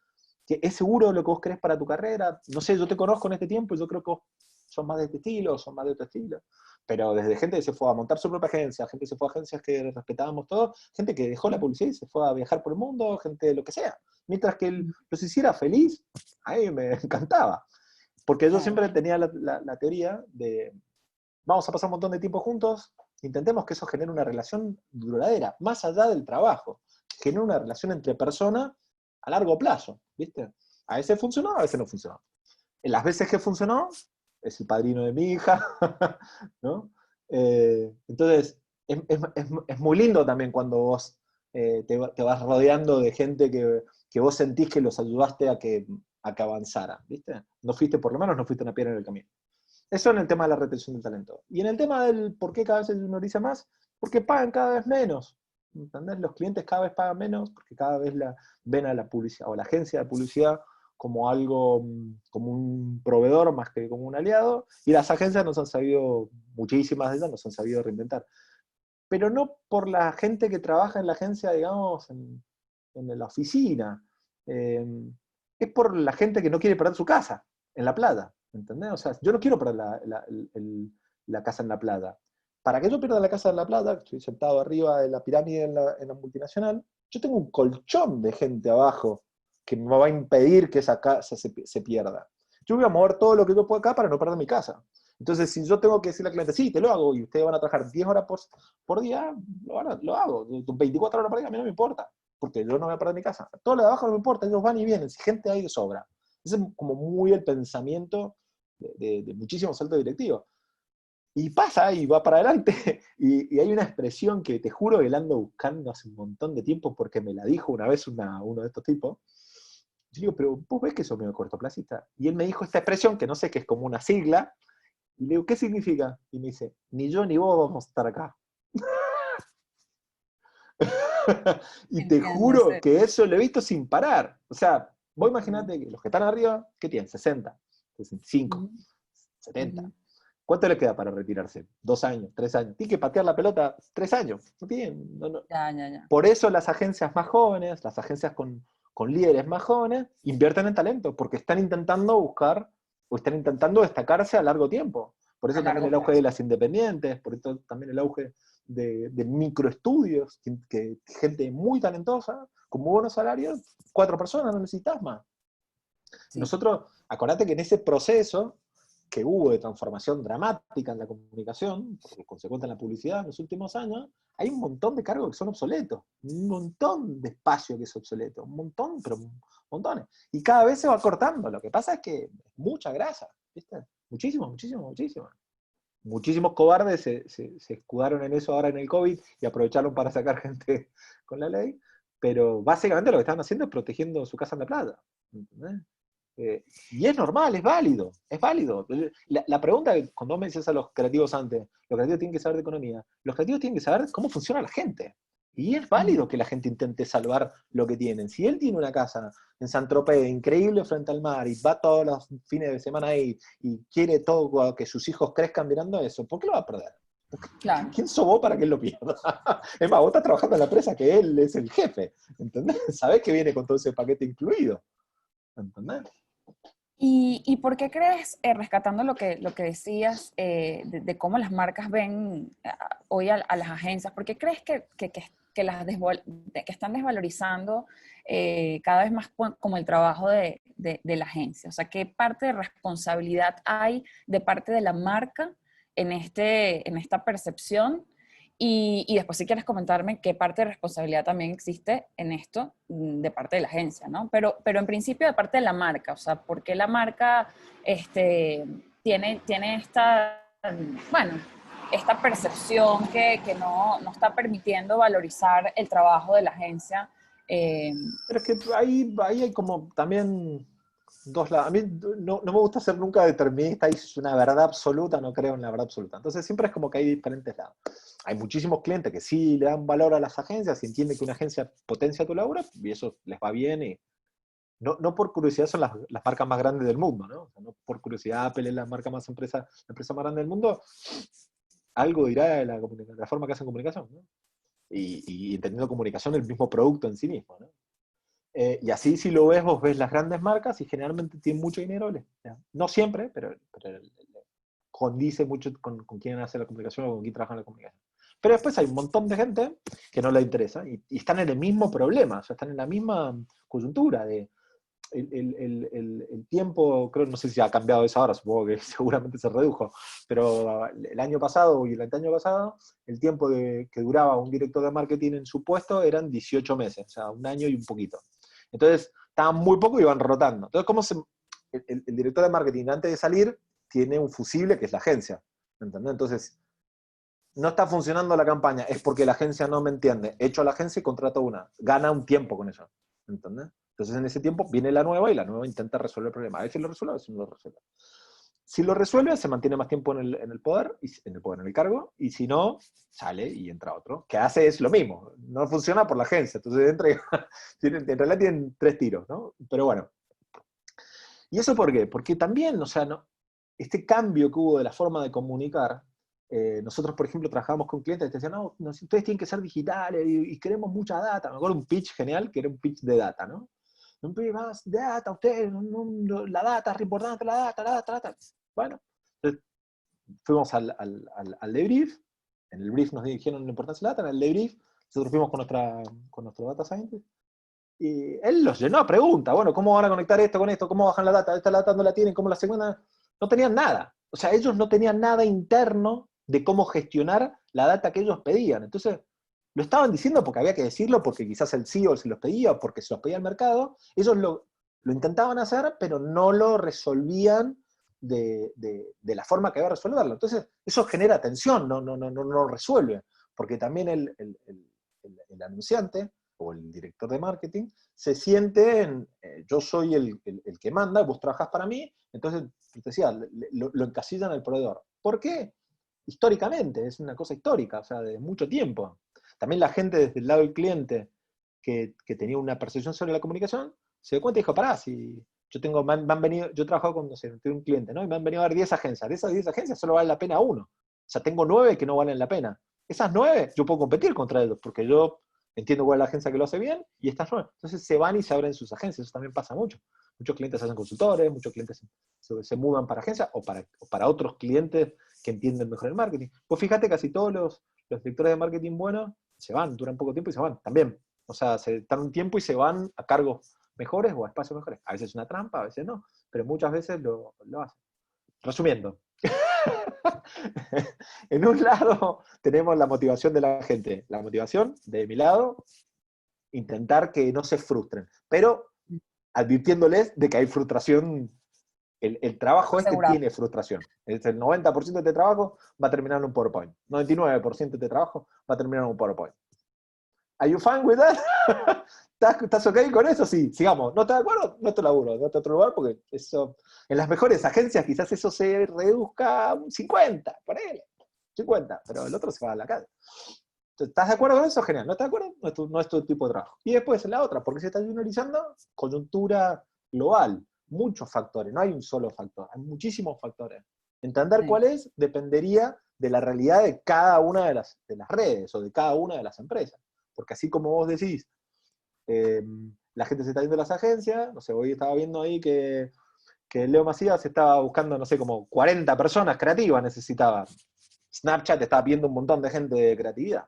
es seguro lo que vos querés para tu carrera. No sé, yo te conozco en este tiempo y yo creo que vos sos más de este estilo, sos más de otro estilo. Pero desde gente que se fue a montar su propia agencia, gente que se fue a agencias que respetábamos todo, gente que dejó la publicidad y se fue a viajar por el mundo, gente de lo que sea. Mientras que él los hiciera feliz, a mí me encantaba. Porque yo Claro. siempre tenía la teoría de, vamos a pasar un montón de tiempo juntos, intentemos que eso genere una relación duradera, más allá del trabajo, genere una relación entre personas a largo plazo, ¿viste? A veces funcionó, a veces no funcionó. En las veces que funcionó, es el padrino de mi hija, ¿no? Entonces, es muy lindo también cuando vos te vas rodeando de gente que vos sentís que los ayudaste a que avanzaran, ¿viste? No fuiste, por lo menos, no fuiste una piedra en el camino. Eso en el tema de la retención del talento. Y en el tema del por qué cada vez se minoriza más, porque pagan cada vez menos. ¿Entendés? Los clientes cada vez pagan menos porque cada vez ven a la publicidad o la agencia de publicidad como algo, como un proveedor más que como un aliado, y las agencias nos han sabido, muchísimas de ellas nos han sabido reinventar. Pero no por la gente que trabaja en la agencia, digamos, en la oficina. Eh, es por la gente que no quiere perder su casa, en La Plata, ¿entendés? O sea, yo no quiero perder la casa en La Plata. Para que yo pierda la casa en La Plata, estoy sentado arriba de la pirámide en la multinacional, yo tengo un colchón de gente abajo que me va a impedir que esa casa se pierda. Yo voy a mover todo lo que yo pueda acá para no perder mi casa. Entonces, si yo tengo que decirle al cliente, sí, te lo hago, y ustedes van a trabajar 10 horas por día, lo hago. 24 horas por día, a mí no me importa, porque yo no voy a perder mi casa. Todo lo de abajo no me importa, ellos van y vienen, si gente hay de sobra. Ese es como muy el pensamiento de muchísimos altos directivos. Y pasa y va para adelante. Y hay una expresión que te juro que la ando buscando hace un montón de tiempo porque me la dijo una vez uno de estos tipos. Yo digo, pero vos ves que sos medio cortoplacista. Y él me dijo esta expresión que no sé, que es como una sigla. Y le digo, ¿qué significa? Y me dice, ni yo ni vos vamos a estar acá. Y te Entiendo, juro sí. que eso lo he visto sin parar. O sea, vos Ujú, imaginate que los que están arriba, ¿qué tienen? 60, 65, ujú, 70. ujú. ¿Cuánto le queda para retirarse? 2 años, 3 años. Tiene que patear la pelota 3 años. No tienen, no. Ya, ya, ya. Por eso las agencias más jóvenes, las agencias con líderes más jóvenes, invierten en talento, porque están intentando buscar o están intentando destacarse a largo tiempo. Por A eso también largo el auge de plazo. las independientes, por eso también el auge de microestudios, gente muy talentosa, con muy buenos salarios, 4 personas, no necesitas más. Sí. Nosotros, acordate que en ese proceso que hubo de transformación dramática en la comunicación, por consecuencia en la publicidad en los últimos años, hay un montón de cargos que son obsoletos, un montón de espacio que es obsoleto, un montón, pero montones. Y cada vez se va cortando. Lo que pasa es que es mucha grasa, ¿viste? Muchísimo, muchísimo, muchísimo. Muchísimos cobardes se escudaron en eso ahora en el COVID y aprovecharon para sacar gente con la ley, pero básicamente lo que están haciendo es protegiendo su casa en La Plata. ¿Entendés? Y es normal, es válido, es válido. La pregunta que cuando vos me decías a los creativos antes, los creativos tienen que saber de economía, los creativos tienen que saber cómo funciona la gente. Y es válido Ujú. que la gente intente salvar lo que tienen. Si él tiene una casa en Saint-Tropez, increíble frente al mar, y va todos los fines de semana ahí, y quiere todo que sus hijos crezcan mirando eso, ¿por qué lo va a perder? Claro. ¿Quién sos vos para que él lo pierda? Es más, vos estás trabajando en la empresa que él es el jefe, ¿entendés? Sabés que viene con todo ese paquete incluido, ¿entendés? Y por qué crees, rescatando lo que decías de cómo las marcas ven hoy a las agencias, por qué crees que que están desvalorizando cada vez más como el trabajo de la agencia? O sea, ¿qué parte de responsabilidad hay de parte de la marca en esta percepción? Y después si quieres comentarme qué parte de responsabilidad también existe en esto de parte de la agencia, ¿no? Pero en principio de parte de la marca, o sea, ¿por qué la marca tiene esta, bueno, esta percepción que no está permitiendo valorizar el trabajo de la agencia? Eh, Pero es que ahí hay como también dos lados. A mí no me gusta ser nunca determinista y es una verdad absoluta, no creo en la verdad absoluta. Entonces siempre es como que hay diferentes lados. Hay muchísimos clientes que sí le dan valor a las agencias y entienden que una agencia potencia tu labor y eso les va bien. Y no por curiosidad son las marcas más grandes del mundo, ¿no? O sea, no por curiosidad Apple es la empresa más grande del mundo. Algo dirá de la forma que hacen comunicación, ¿no? Y entendiendo comunicación el mismo producto en sí mismo, ¿no? Y así si lo ves, vos ves las grandes marcas y generalmente tienen mucho dinero. No siempre, pero condice mucho con quién hace la comunicación o con quién trabaja en la comunicación. Pero después hay un montón de gente que no le interesa y están en el mismo problema, o sea, están en la misma coyuntura de el tiempo, creo, no sé si ha cambiado eso ahora, supongo que seguramente se redujo, pero el año pasado y el año pasado, el tiempo que duraba un director de marketing en su puesto eran 18 meses, o sea, un año y un poquito. Entonces, estaban muy poco y iban rotando. Entonces, el director de marketing antes de salir tiene un fusible que es la agencia, ¿entendés? Entonces, no está funcionando la campaña, es porque la agencia no me entiende. Echo a la agencia y contrato una. Gana un tiempo con eso, ¿entendés? Entonces en ese tiempo viene la nueva y la nueva intenta resolver el problema. A veces lo resuelve, a veces no lo resuelve. Si lo resuelve, se mantiene más tiempo en el poder, en el cargo, y si no, sale y entra otro, que hace es lo mismo. No funciona por la agencia, entonces entra y en realidad tienen 3 tiros, ¿no? Pero bueno. ¿Y eso por qué? Porque también, o sea, no, este cambio que hubo de la forma de comunicar, nosotros, por ejemplo, trabajábamos con clientes que decían, no, ustedes tienen que ser digitales y queremos mucha data. Me acuerdo un pitch genial que era un pitch de data, ¿no? Un pitch más de data, ustedes, la data es importante, la data, la data, la data. Bueno, entonces fuimos al debrief, en el brief nos dijeron la importancia de la data, en el debrief nosotros fuimos con nuestro data scientist, y él los llenó a preguntas, bueno, ¿cómo van a conectar esto con esto? ¿Cómo bajan la data? ¿Esta data no la tienen? ¿Cómo la segunda? No tenían nada. O sea, ellos no tenían nada interno de cómo gestionar la data que ellos pedían. Entonces, lo estaban diciendo porque había que decirlo, porque quizás el CEO se los pedía, o porque se los pedía el mercado. Ellos lo intentaban hacer, pero no lo resolvían de la forma que había que resolverlo. Entonces, eso genera tensión, no lo resuelve. Porque también el anunciante o el director de marketing, se siente yo soy el que manda, vos trabajás para mí, entonces, te decía, lo encasillan al proveedor. ¿Por qué? Históricamente, es una cosa histórica, o sea, de mucho tiempo. También la gente desde el lado del cliente que tenía una percepción sobre la comunicación, se dio cuenta y dijo, pará, si me han venido, yo he trabajado con, no sé, tengo un cliente, ¿no? Y me han venido a dar 10 agencias. De esas 10 agencias solo vale la pena uno. O sea, tengo 9 que no valen la pena. Esas 9 yo puedo competir contra ellos, porque yo entiendo cuál es la agencia que lo hace bien, y estas 9. Entonces se van y se abren sus agencias, eso también pasa mucho. Muchos clientes hacen consultores, muchos clientes se mudan para agencias o para otros clientes que entienden mejor el marketing. Pues fíjate, casi todos los directores de marketing buenos se van, duran poco tiempo y se van, también. O sea, se están un tiempo y se van a cargos mejores o a espacios mejores. A veces es una trampa, a veces no, pero muchas veces lo hacen. Resumiendo, en un lado tenemos la motivación de la gente, la motivación de mi lado, intentar que no se frustren, pero advirtiéndoles de que hay frustración, el trabajo Asegurado. tiene frustración. El 90% de este trabajo va a terminar en un PowerPoint, 99% de trabajo va a terminar en un PowerPoint. ¿Are you fine with that? ¿Estás ok con eso? Sí, sigamos. ¿No estás de acuerdo? No te laburo, no te otro lugar, porque eso, en las mejores agencias quizás eso se reduzca a un 50, ponele, 50, pero el otro se va a la calle. ¿Estás de acuerdo con eso? Genial. ¿No estás de acuerdo? No es tu tipo de trabajo. Y después la otra, porque se está juniorizando, coyuntura global, muchos factores, no hay un solo factor, hay muchísimos factores. Entender Sí. cuál es dependería de la realidad de cada una de las redes o de cada una de las empresas. Porque así como vos decís, la gente se está yendo a las agencias, no sé, hoy estaba viendo ahí que Leo Macías estaba buscando, no sé, como 40 personas creativas necesitaba. Snapchat estaba pidiendo un montón de gente de creatividad.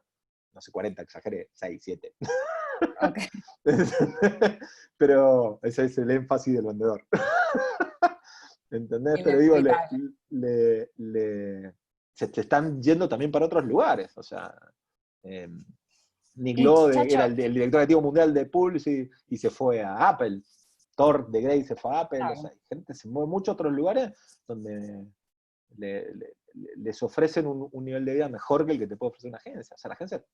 No sé, 40, exageré, 6, 7. Okay. Pero ese es el énfasis del vendedor. ¿Entendés? Pero digo, Inevitable. se te están yendo también para otros lugares. O sea, eh, Nick Y Lode chacho, era el director creativo mundial de Pulse y se fue a Apple. Thor de Grey se fue a Apple. O sea, claro. gente se mueve mucho a otros lugares donde les ofrecen un nivel de vida mejor que el que te puede ofrecer una agencia. O sea, la agencia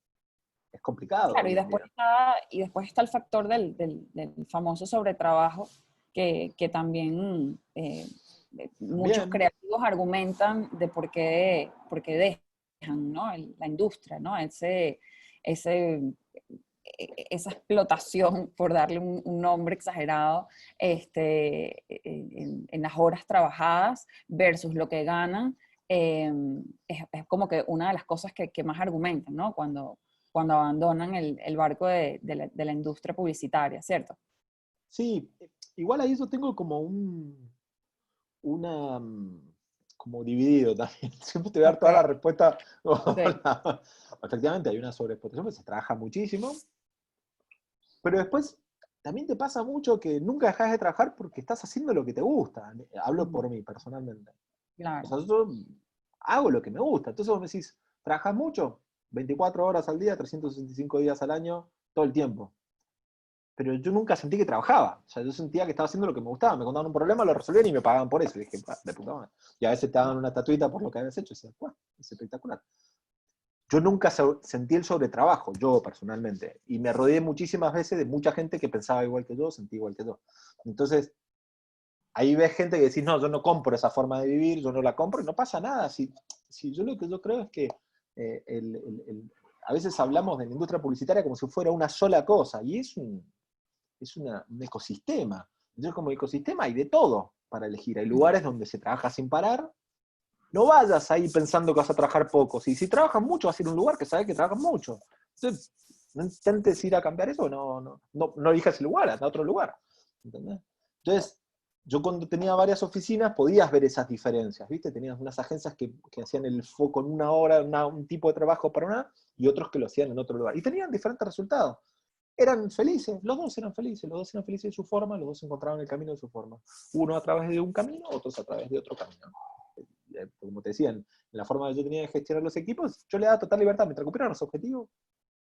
es complicado Claro, hoy en día. y después está el factor del famoso sobretrabajo que también muchos También, creativos argumentan de por qué dejan, ¿no? La industria, ¿no? Ese, esa explotación, por darle un nombre exagerado, en las horas trabajadas versus lo que ganan, es como que una de las cosas que más argumentan, ¿no? Cuando abandonan el barco de la industria publicitaria, ¿cierto? sí, igual ahí yo tengo como una, como dividido también. Siempre te voy a dar Ok, toda la respuesta. sí, Efectivamente, hay una sobreexplotación, pues se trabaja muchísimo, pero después también te pasa mucho que nunca dejas de trabajar porque estás haciendo lo que te gusta. Hablo ujú, por mí, personalmente. O claro. sea, yo hago lo que me gusta. Entonces vos me decís, ¿trabajas mucho? 24 horas al día, 365 días al año, todo el tiempo. Pero yo nunca sentí que trabajaba. O sea, yo sentía que estaba haciendo lo que me gustaba. Me contaban un problema, lo resolvían y me pagaban por eso. Y dije, de puta madre. Y a veces te daban una estatuita por lo que habías hecho. Y decías, ¡guau! Es espectacular. yo nunca sentí el sobretrabajo, yo personalmente, y me rodeé muchísimas veces de mucha gente que pensaba igual que yo, sentía igual que yo. Entonces, ahí ves gente que decís, no, yo no compro esa forma de vivir, yo no la compro, y no pasa nada. Si yo lo que yo creo es que a veces hablamos de la industria publicitaria como si fuera una sola cosa, y un ecosistema. Entonces, como ecosistema hay de todo para elegir. Hay lugares donde se trabaja sin parar. No vayas ahí pensando que vas a trabajar poco. Si trabajas mucho, vas a ir a un lugar que sabes que trabajas mucho. Entonces, no intentes ir a cambiar eso, no elijas ese lugar, anda a otro lugar. ¿Entendés? Entonces, yo cuando tenía varias oficinas podías ver esas diferencias, ¿viste? Tenías unas agencias que hacían el foco en una hora, un tipo de trabajo para una, y otros que lo hacían en otro lugar. Y tenían diferentes resultados. Eran felices, los dos eran felices de su forma, los dos encontraban el camino de su forma. Uno a través de un camino, otros a través de otro camino. Como te decían, en la forma que yo tenía de gestionar los equipos, yo le daba total libertad, mientras cumplieran los objetivos,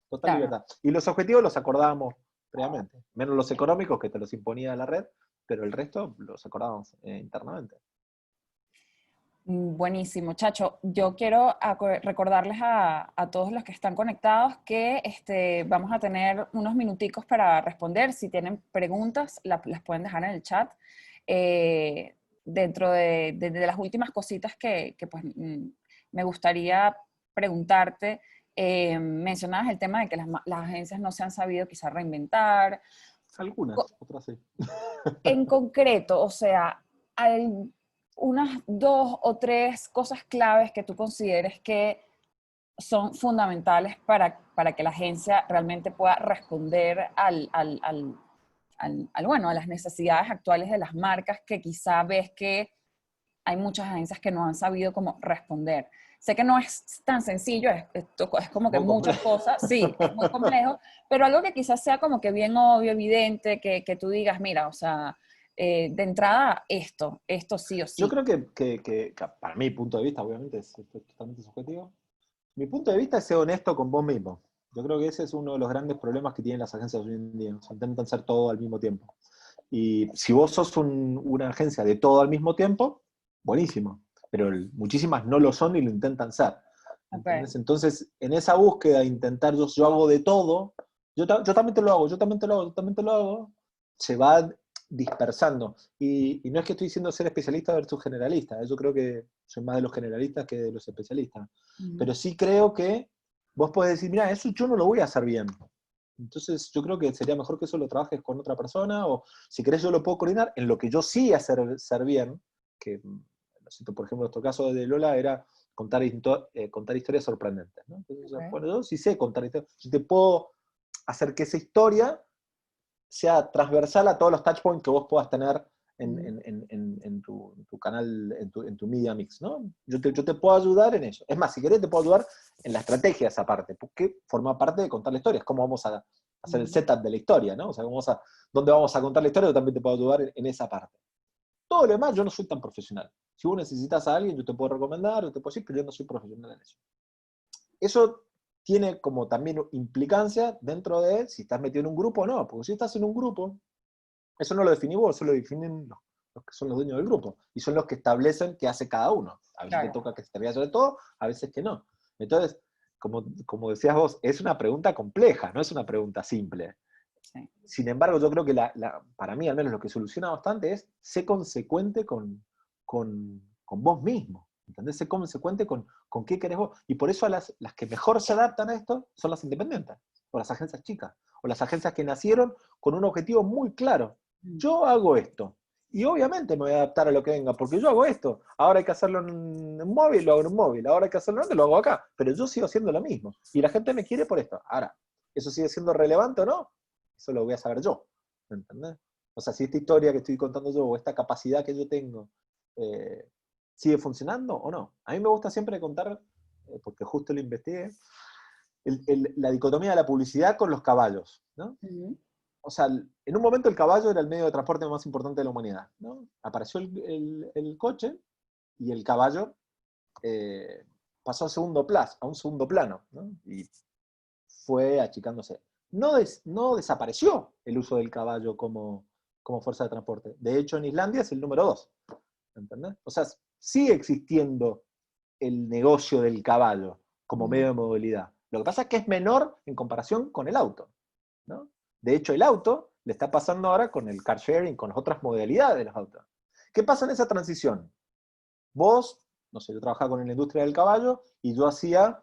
total Claro. libertad. Y los objetivos los acordábamos previamente, menos los económicos que te los imponía la red, pero el resto los acordábamos internamente. Buenísimo, Chacho. Yo quiero recordarles a todos los que están conectados que vamos a tener unos minuticos para responder. Si tienen preguntas, las pueden dejar en el chat. Dentro de las últimas cositas que pues, me gustaría preguntarte, mencionabas el tema de que las agencias no se han sabido quizá reinventar. Algunas, otras sí. En concreto, o sea, hay unas 2 o 3 cosas claves que tú consideres que son fundamentales para que la agencia realmente pueda responder bueno, a las necesidades actuales de las marcas, que quizá ves que hay muchas agencias que no han sabido cómo responder. Sé que no es tan sencillo, es como que Muy muchas complejo. cosas, sí, es muy complejo, pero algo que quizás sea como que bien obvio, evidente, que tú digas, mira, o sea, de entrada esto sí o Yo sí. creo que para mi punto de vista, obviamente, esto es totalmente subjetivo. Mi punto de vista es ser honesto con vos mismo. Yo creo que ese es uno de los grandes problemas que tienen las agencias hoy en día. O sea, intentan hacer todo al mismo tiempo. Y si vos sos una agencia de todo al mismo tiempo, buenísimo. Pero muchísimas no lo son y lo intentan ser. Okay. ¿Entendés? Entonces, en esa búsqueda de intentar yo hago de todo, yo también te lo hago, yo también te lo hago, yo también te lo hago, se va dispersando. Y no es que estoy diciendo ser especialista versus generalista, yo creo que soy más de los generalistas que de los especialistas. Ujú. Pero sí creo que vos podés decir, mira, eso yo no lo voy a hacer bien. Entonces yo creo que sería mejor que eso lo trabajes con otra persona, o si querés yo lo puedo coordinar en lo que yo sí hacer bien, que, por ejemplo, nuestro caso de Lola era contar historias sorprendentes, ¿no? Entonces, Okay. bueno, yo sí sé contar historias, yo te puedo hacer que esa historia sea transversal a todos los touchpoints que vos puedas tener Ujú. en tu canal, en tu media mix, ¿no? Yo te puedo ayudar en eso. Es más, si querés te puedo ayudar en la estrategia de esa parte, porque forma parte de contar la historia, es cómo vamos a hacer el Ujú. setup de la historia, ¿no? O sea, dónde vamos a contar la historia, yo también te puedo ayudar en esa parte. Todo lo demás yo no soy tan profesional. Si vos necesitas a alguien, yo te puedo recomendar, yo te puedo decir, pero yo no soy profesional en eso. Eso tiene como también implicancia dentro de si estás metido en un grupo o no, porque si estás en un grupo, eso no lo definís vos, eso lo definen los que son los dueños del grupo, y son los que establecen qué hace cada uno. A veces te Claro. toca que se te vea sobre todo, a veces que no. Entonces, como decías vos, es una pregunta compleja, no es una pregunta simple. Sí. Sin embargo, yo creo que para mí al menos lo que soluciona bastante es ser consecuente con vos mismo. ¿Entendés? Ser consecuente con qué querés vos. Y por eso las que mejor se adaptan a esto son las independientes, o las agencias chicas, o las agencias que nacieron con un objetivo muy claro. Ujú. Yo hago esto. Y obviamente me voy a adaptar a lo que venga, porque yo hago esto. Ahora hay que hacerlo en un móvil, lo hago en un móvil. Ahora hay que hacerlo en otro, lo hago acá. Pero yo sigo haciendo lo mismo. Y la gente me quiere por esto. Ahora, ¿eso sigue siendo relevante o no? Eso lo voy a saber yo, ¿entendés? O sea, si esta historia que estoy contando yo, o esta capacidad que yo tengo, eh, sigue funcionando o no. A mí me gusta siempre contar, porque justo lo investigué, la dicotomía de la publicidad con los caballos, ¿no? Ujú. O sea, en un momento el caballo era el medio de transporte más importante de la humanidad, ¿no? Apareció el coche y el caballo eh, pasó a un segundo plano, ¿no? Y fue achicándose. No desapareció el uso del caballo como fuerza de transporte. De hecho, en Islandia es el número 2. ¿Entendés? O sea, sigue existiendo el negocio del caballo como medio de movilidad. Lo que pasa es que es menor en comparación con el auto, ¿no? De hecho, el auto le está pasando ahora con el car sharing, con las otras modalidades de los autos. ¿Qué pasa en esa transición? Vos, no sé, yo trabajaba con la industria del caballo y yo hacía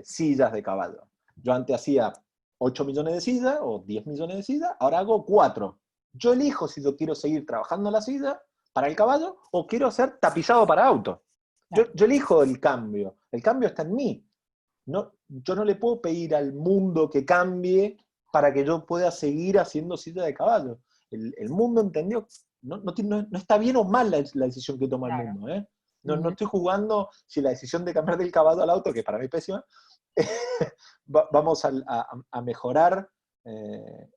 sillas de caballo. Yo antes hacía 8 millones de sillas o 10 millones de sillas, ahora hago 4. Yo elijo si yo quiero seguir trabajando en la silla para el caballo o quiero hacer tapizado para auto. Claro, Yo elijo el cambio está en mí. No, yo no le puedo pedir al mundo que cambie para que yo pueda seguir haciendo silla de caballo. El mundo entendió, no está bien o mal la decisión que toma el claro. mundo. ¿Eh? No Ujú. estoy jugando si la decisión de cambiar del caballo al auto, que para mí es pésima, vamos a mejorar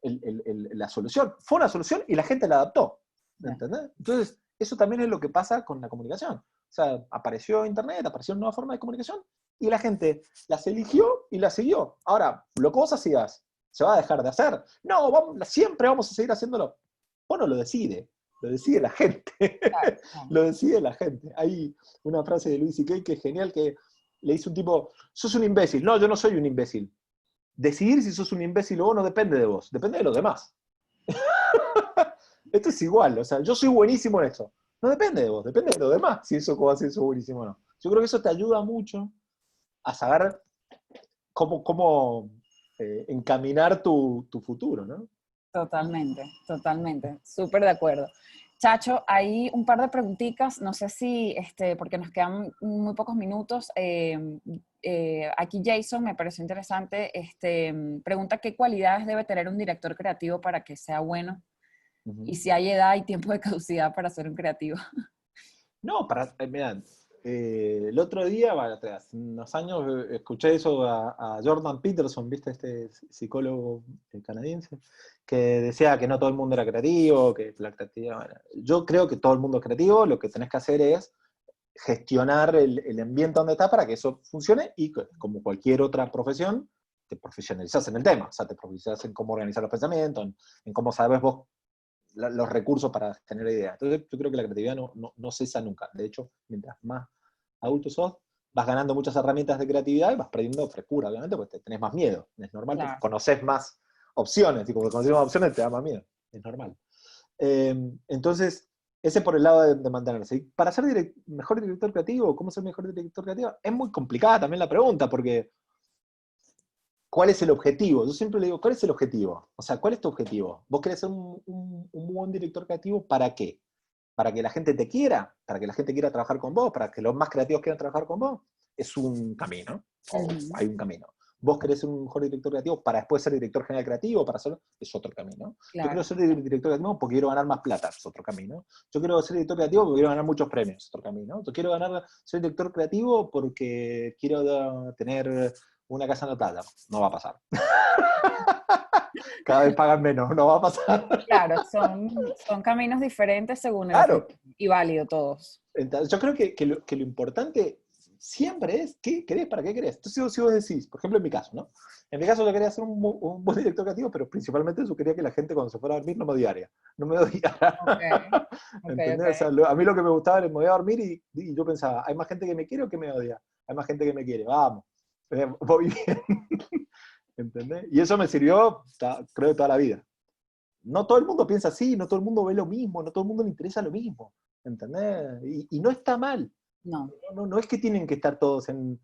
la solución. Fue una solución y la gente la adaptó. Ya. ¿Entendés? Entonces, eso también es lo que pasa con la comunicación. O sea, apareció Internet, apareció una nueva forma de comunicación y la gente las eligió y las siguió. Ahora, lo que vos hacías, ¿se va a dejar de hacer? No, siempre vamos a seguir haciéndolo. Vos no lo lo decide la gente. Claro, claro. Lo decide la gente. Hay una frase de Louis C.K. que es genial, que le dice un tipo, sos un imbécil. No, yo no soy un imbécil. Decidir si sos un imbécil o no depende de vos, depende de los demás. Esto es igual, o sea, yo soy buenísimo en esto. No depende de vos, depende de los demás si eso hace eso buenísimo o no. Yo creo que eso te ayuda mucho a saber cómo encaminar tu futuro, ¿no? Totalmente, totalmente, súper de acuerdo. Chacho, hay un par de preguntitas, no sé si, porque nos quedan muy pocos minutos. Aquí Jason me pareció interesante, pregunta qué cualidades debe tener un director creativo para que sea bueno y Ujú. si hay edad y tiempo de caducidad para ser un creativo. No, mirá, el otro día, bueno, hace unos años, escuché eso a Jordan Peterson, ¿viste? Este psicólogo canadiense, que decía que no todo el mundo era creativo, que la creatividad... Bueno, yo creo que todo el mundo es creativo, lo que tenés que hacer es gestionar el ambiente donde estás para que eso funcione y como cualquier otra profesión, te profesionalizas en el tema, o sea, te profesionalizas en cómo organizar los pensamientos, en cómo sabes vos los recursos para generar ideas. Entonces, yo creo que la creatividad no cesa nunca. De hecho, mientras más adulto sos, vas ganando muchas herramientas de creatividad y vas perdiendo frescura, obviamente, porque tenés más miedo. Es normal, porque Claro. conoces más opciones, y como conoces más opciones te da más miedo. Es normal. Entonces, ese por el lado de mantenerse. Y para ser mejor director creativo, ¿cómo ser mejor director creativo? Es muy complicada también la pregunta, porque ¿cuál es el objetivo? Yo siempre le digo, ¿cuál es el objetivo? O sea, ¿cuál es tu objetivo? ¿Vos querés ser un buen director creativo para qué? ¿Para que la gente te quiera? ¿Para que la gente quiera trabajar con vos? ¿Para que los más creativos quieran trabajar con vos? Es un camino, o Ujú. hay un camino. ¿Vos querés ser un mejor director creativo para después ser director general creativo? Para hacerlo? Es otro camino. Yo quiero Claro, ser director creativo porque quiero ganar más plata, es otro camino. Yo quiero ser director creativo porque quiero ganar muchos premios, es otro camino. Yo quiero ser director creativo porque quiero tener una casa anotada. No va a pasar. Cada vez pagan menos, no va a pasar. claro, son caminos diferentes según el Claro. objetivo y válido todos. Entonces, yo creo que lo importante siempre es qué querés, para qué querés. Entonces, si vos decís, por ejemplo, en mi caso, ¿no? En mi caso yo quería ser un buen director creativo, pero principalmente yo quería que la gente cuando se fuera a dormir no me odiara. No me odiara. Ok, ok, ok. ¿Entendés? O sea, a mí lo que me gustaba era me voy a dormir y yo pensaba, ¿hay más gente que me quiere o que me odia? Hay más gente que me quiere, vamos. Voy bien. ¿Entendés? Y eso me sirvió, creo, de toda la vida. No todo el mundo piensa así, no todo el mundo ve lo mismo, no todo el mundo le interesa lo mismo. ¿Entendés? Y no está mal. No, No es que tienen que estar todos en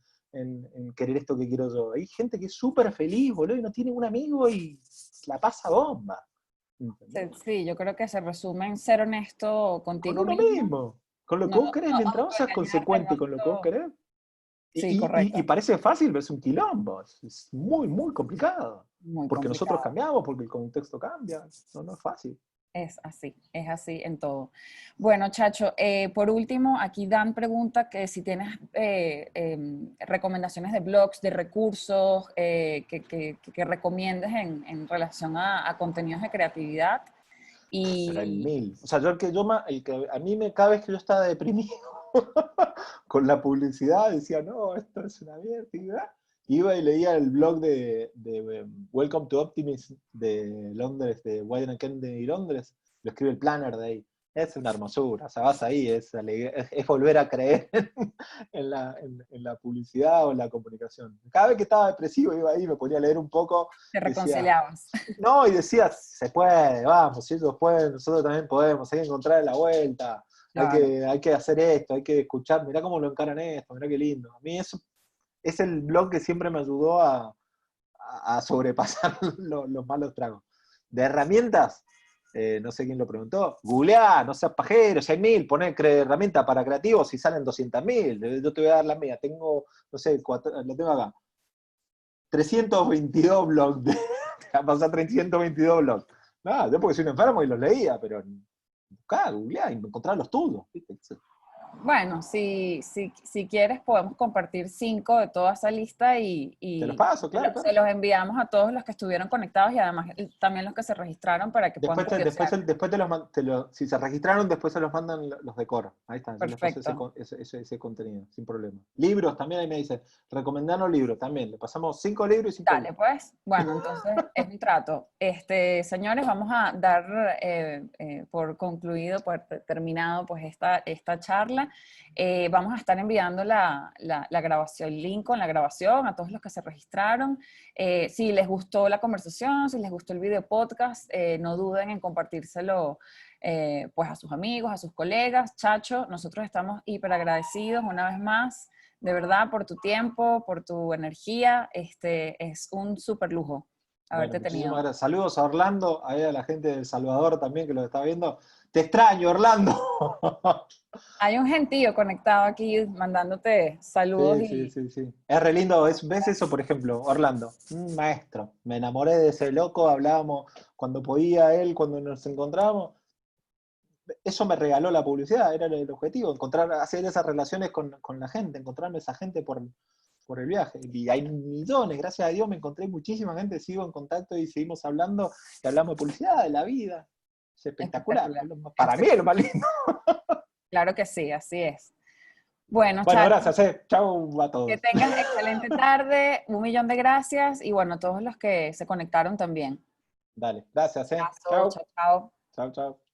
querer esto que quiero yo. Hay gente que es súper feliz, boludo, y no tiene un amigo y la pasa bomba. ¿Entendés? sí, yo creo que se resume en ser honesto Con contigo uno mismo, mismo, con lo que no, vos querés, no mientras vos seas autoengañarte, no consecuente con lo que vos auto... querés. Sí, Y correcto, parece fácil, pero es un quilombo. Es muy, muy complicado. muy Porque nosotros complicado. cambiamos, porque el contexto cambia. No es fácil. Es así en todo. Bueno, Chacho, por último, aquí Dan pregunta que si tienes recomendaciones de blogs, de recursos que recomiendes en relación a contenidos de creatividad. Pero hay Y mil. O sea, el que a mí cada vez que yo estaba deprimido con la publicidad, decía, no, esto es una mierda. Iba y leía el blog de Welcome to Optimism de Londres, de Wieden Kennedy Londres, lo escribe el planner de ahí. Es una hermosura, o sea, vas ahí, es volver a creer en la publicidad o en la comunicación. Cada vez que estaba depresivo iba ahí, me ponía a leer un poco, Te decía, reconciliabas. no, y decía, se puede, vamos, si ellos pueden, nosotros también podemos, hay que encontrar la vuelta, Claro. hay que hacer esto, hay que escuchar, mirá cómo lo encaran esto, mirá qué lindo. A mí eso es el blog que siempre me ayudó a sobrepasar los malos tragos. De herramientas, no sé quién lo preguntó, googleá, no seas pajero, si hay 1000, poné herramientas para creativos y salen 200.000, yo te voy a dar la mía, tengo, no sé, la tengo acá, 322 blogs, a pasar 322 blogs. No, yo porque soy un enfermo y los leía, pero buscá, googleá y encontrá los tuyos, ¿viste? Bueno, si quieres podemos compartir 5 de toda esa lista Te los paso, claro, se claro. los enviamos a todos los que estuvieron conectados y además también los que se registraron para que puedan curiosear. Después si se registraron, después se los mandan los de Cora. Ahí están, yo les paso Perfecto. ese contenido, sin problema. Libros, también ahí me dicen, recomendanos libros, también. Le pasamos 5 libros y 5 Dale, libros. pues. Bueno, entonces es un trato. Señores, vamos a dar por concluido, por terminado, pues esta charla. Vamos a estar enviando la grabación, el link con la grabación a todos los que se registraron. Si les gustó la conversación, si les gustó el video podcast, no duden en compartírselo pues a sus amigos, a sus colegas. Chacho, nosotros estamos hiper agradecidos una vez más. De verdad, por tu tiempo, por tu energía, es un súper lujo Bueno, haberte muchísimas tenido. gracias. Saludos a Orlando, ahí a la gente de El Salvador también que lo está viendo. Te extraño, Orlando. Hay un gentío conectado aquí mandándote saludos Sí, sí, y sí, sí. Es re lindo, ¿ves eso, por ejemplo? Orlando, un maestro. Me enamoré de ese loco, hablábamos cuando podía él, cuando nos encontrábamos. Eso me regaló la publicidad, era el objetivo, hacer esas relaciones con la gente, encontrarme esa gente por el viaje. Y hay millones, gracias a Dios me encontré muchísima gente, sigo en contacto y seguimos hablando, y hablamos de publicidad, de la vida. Es espectacular, espectacular. para mí es lo más lindo. Claro que sí, así es. Bueno, Bueno, Chacho, gracias, chau a que todos. tengas excelente tarde, un millón de gracias y bueno, todos los que se conectaron también. Dale, gracias, Abrazo, chau, chao, chao. chau, chau.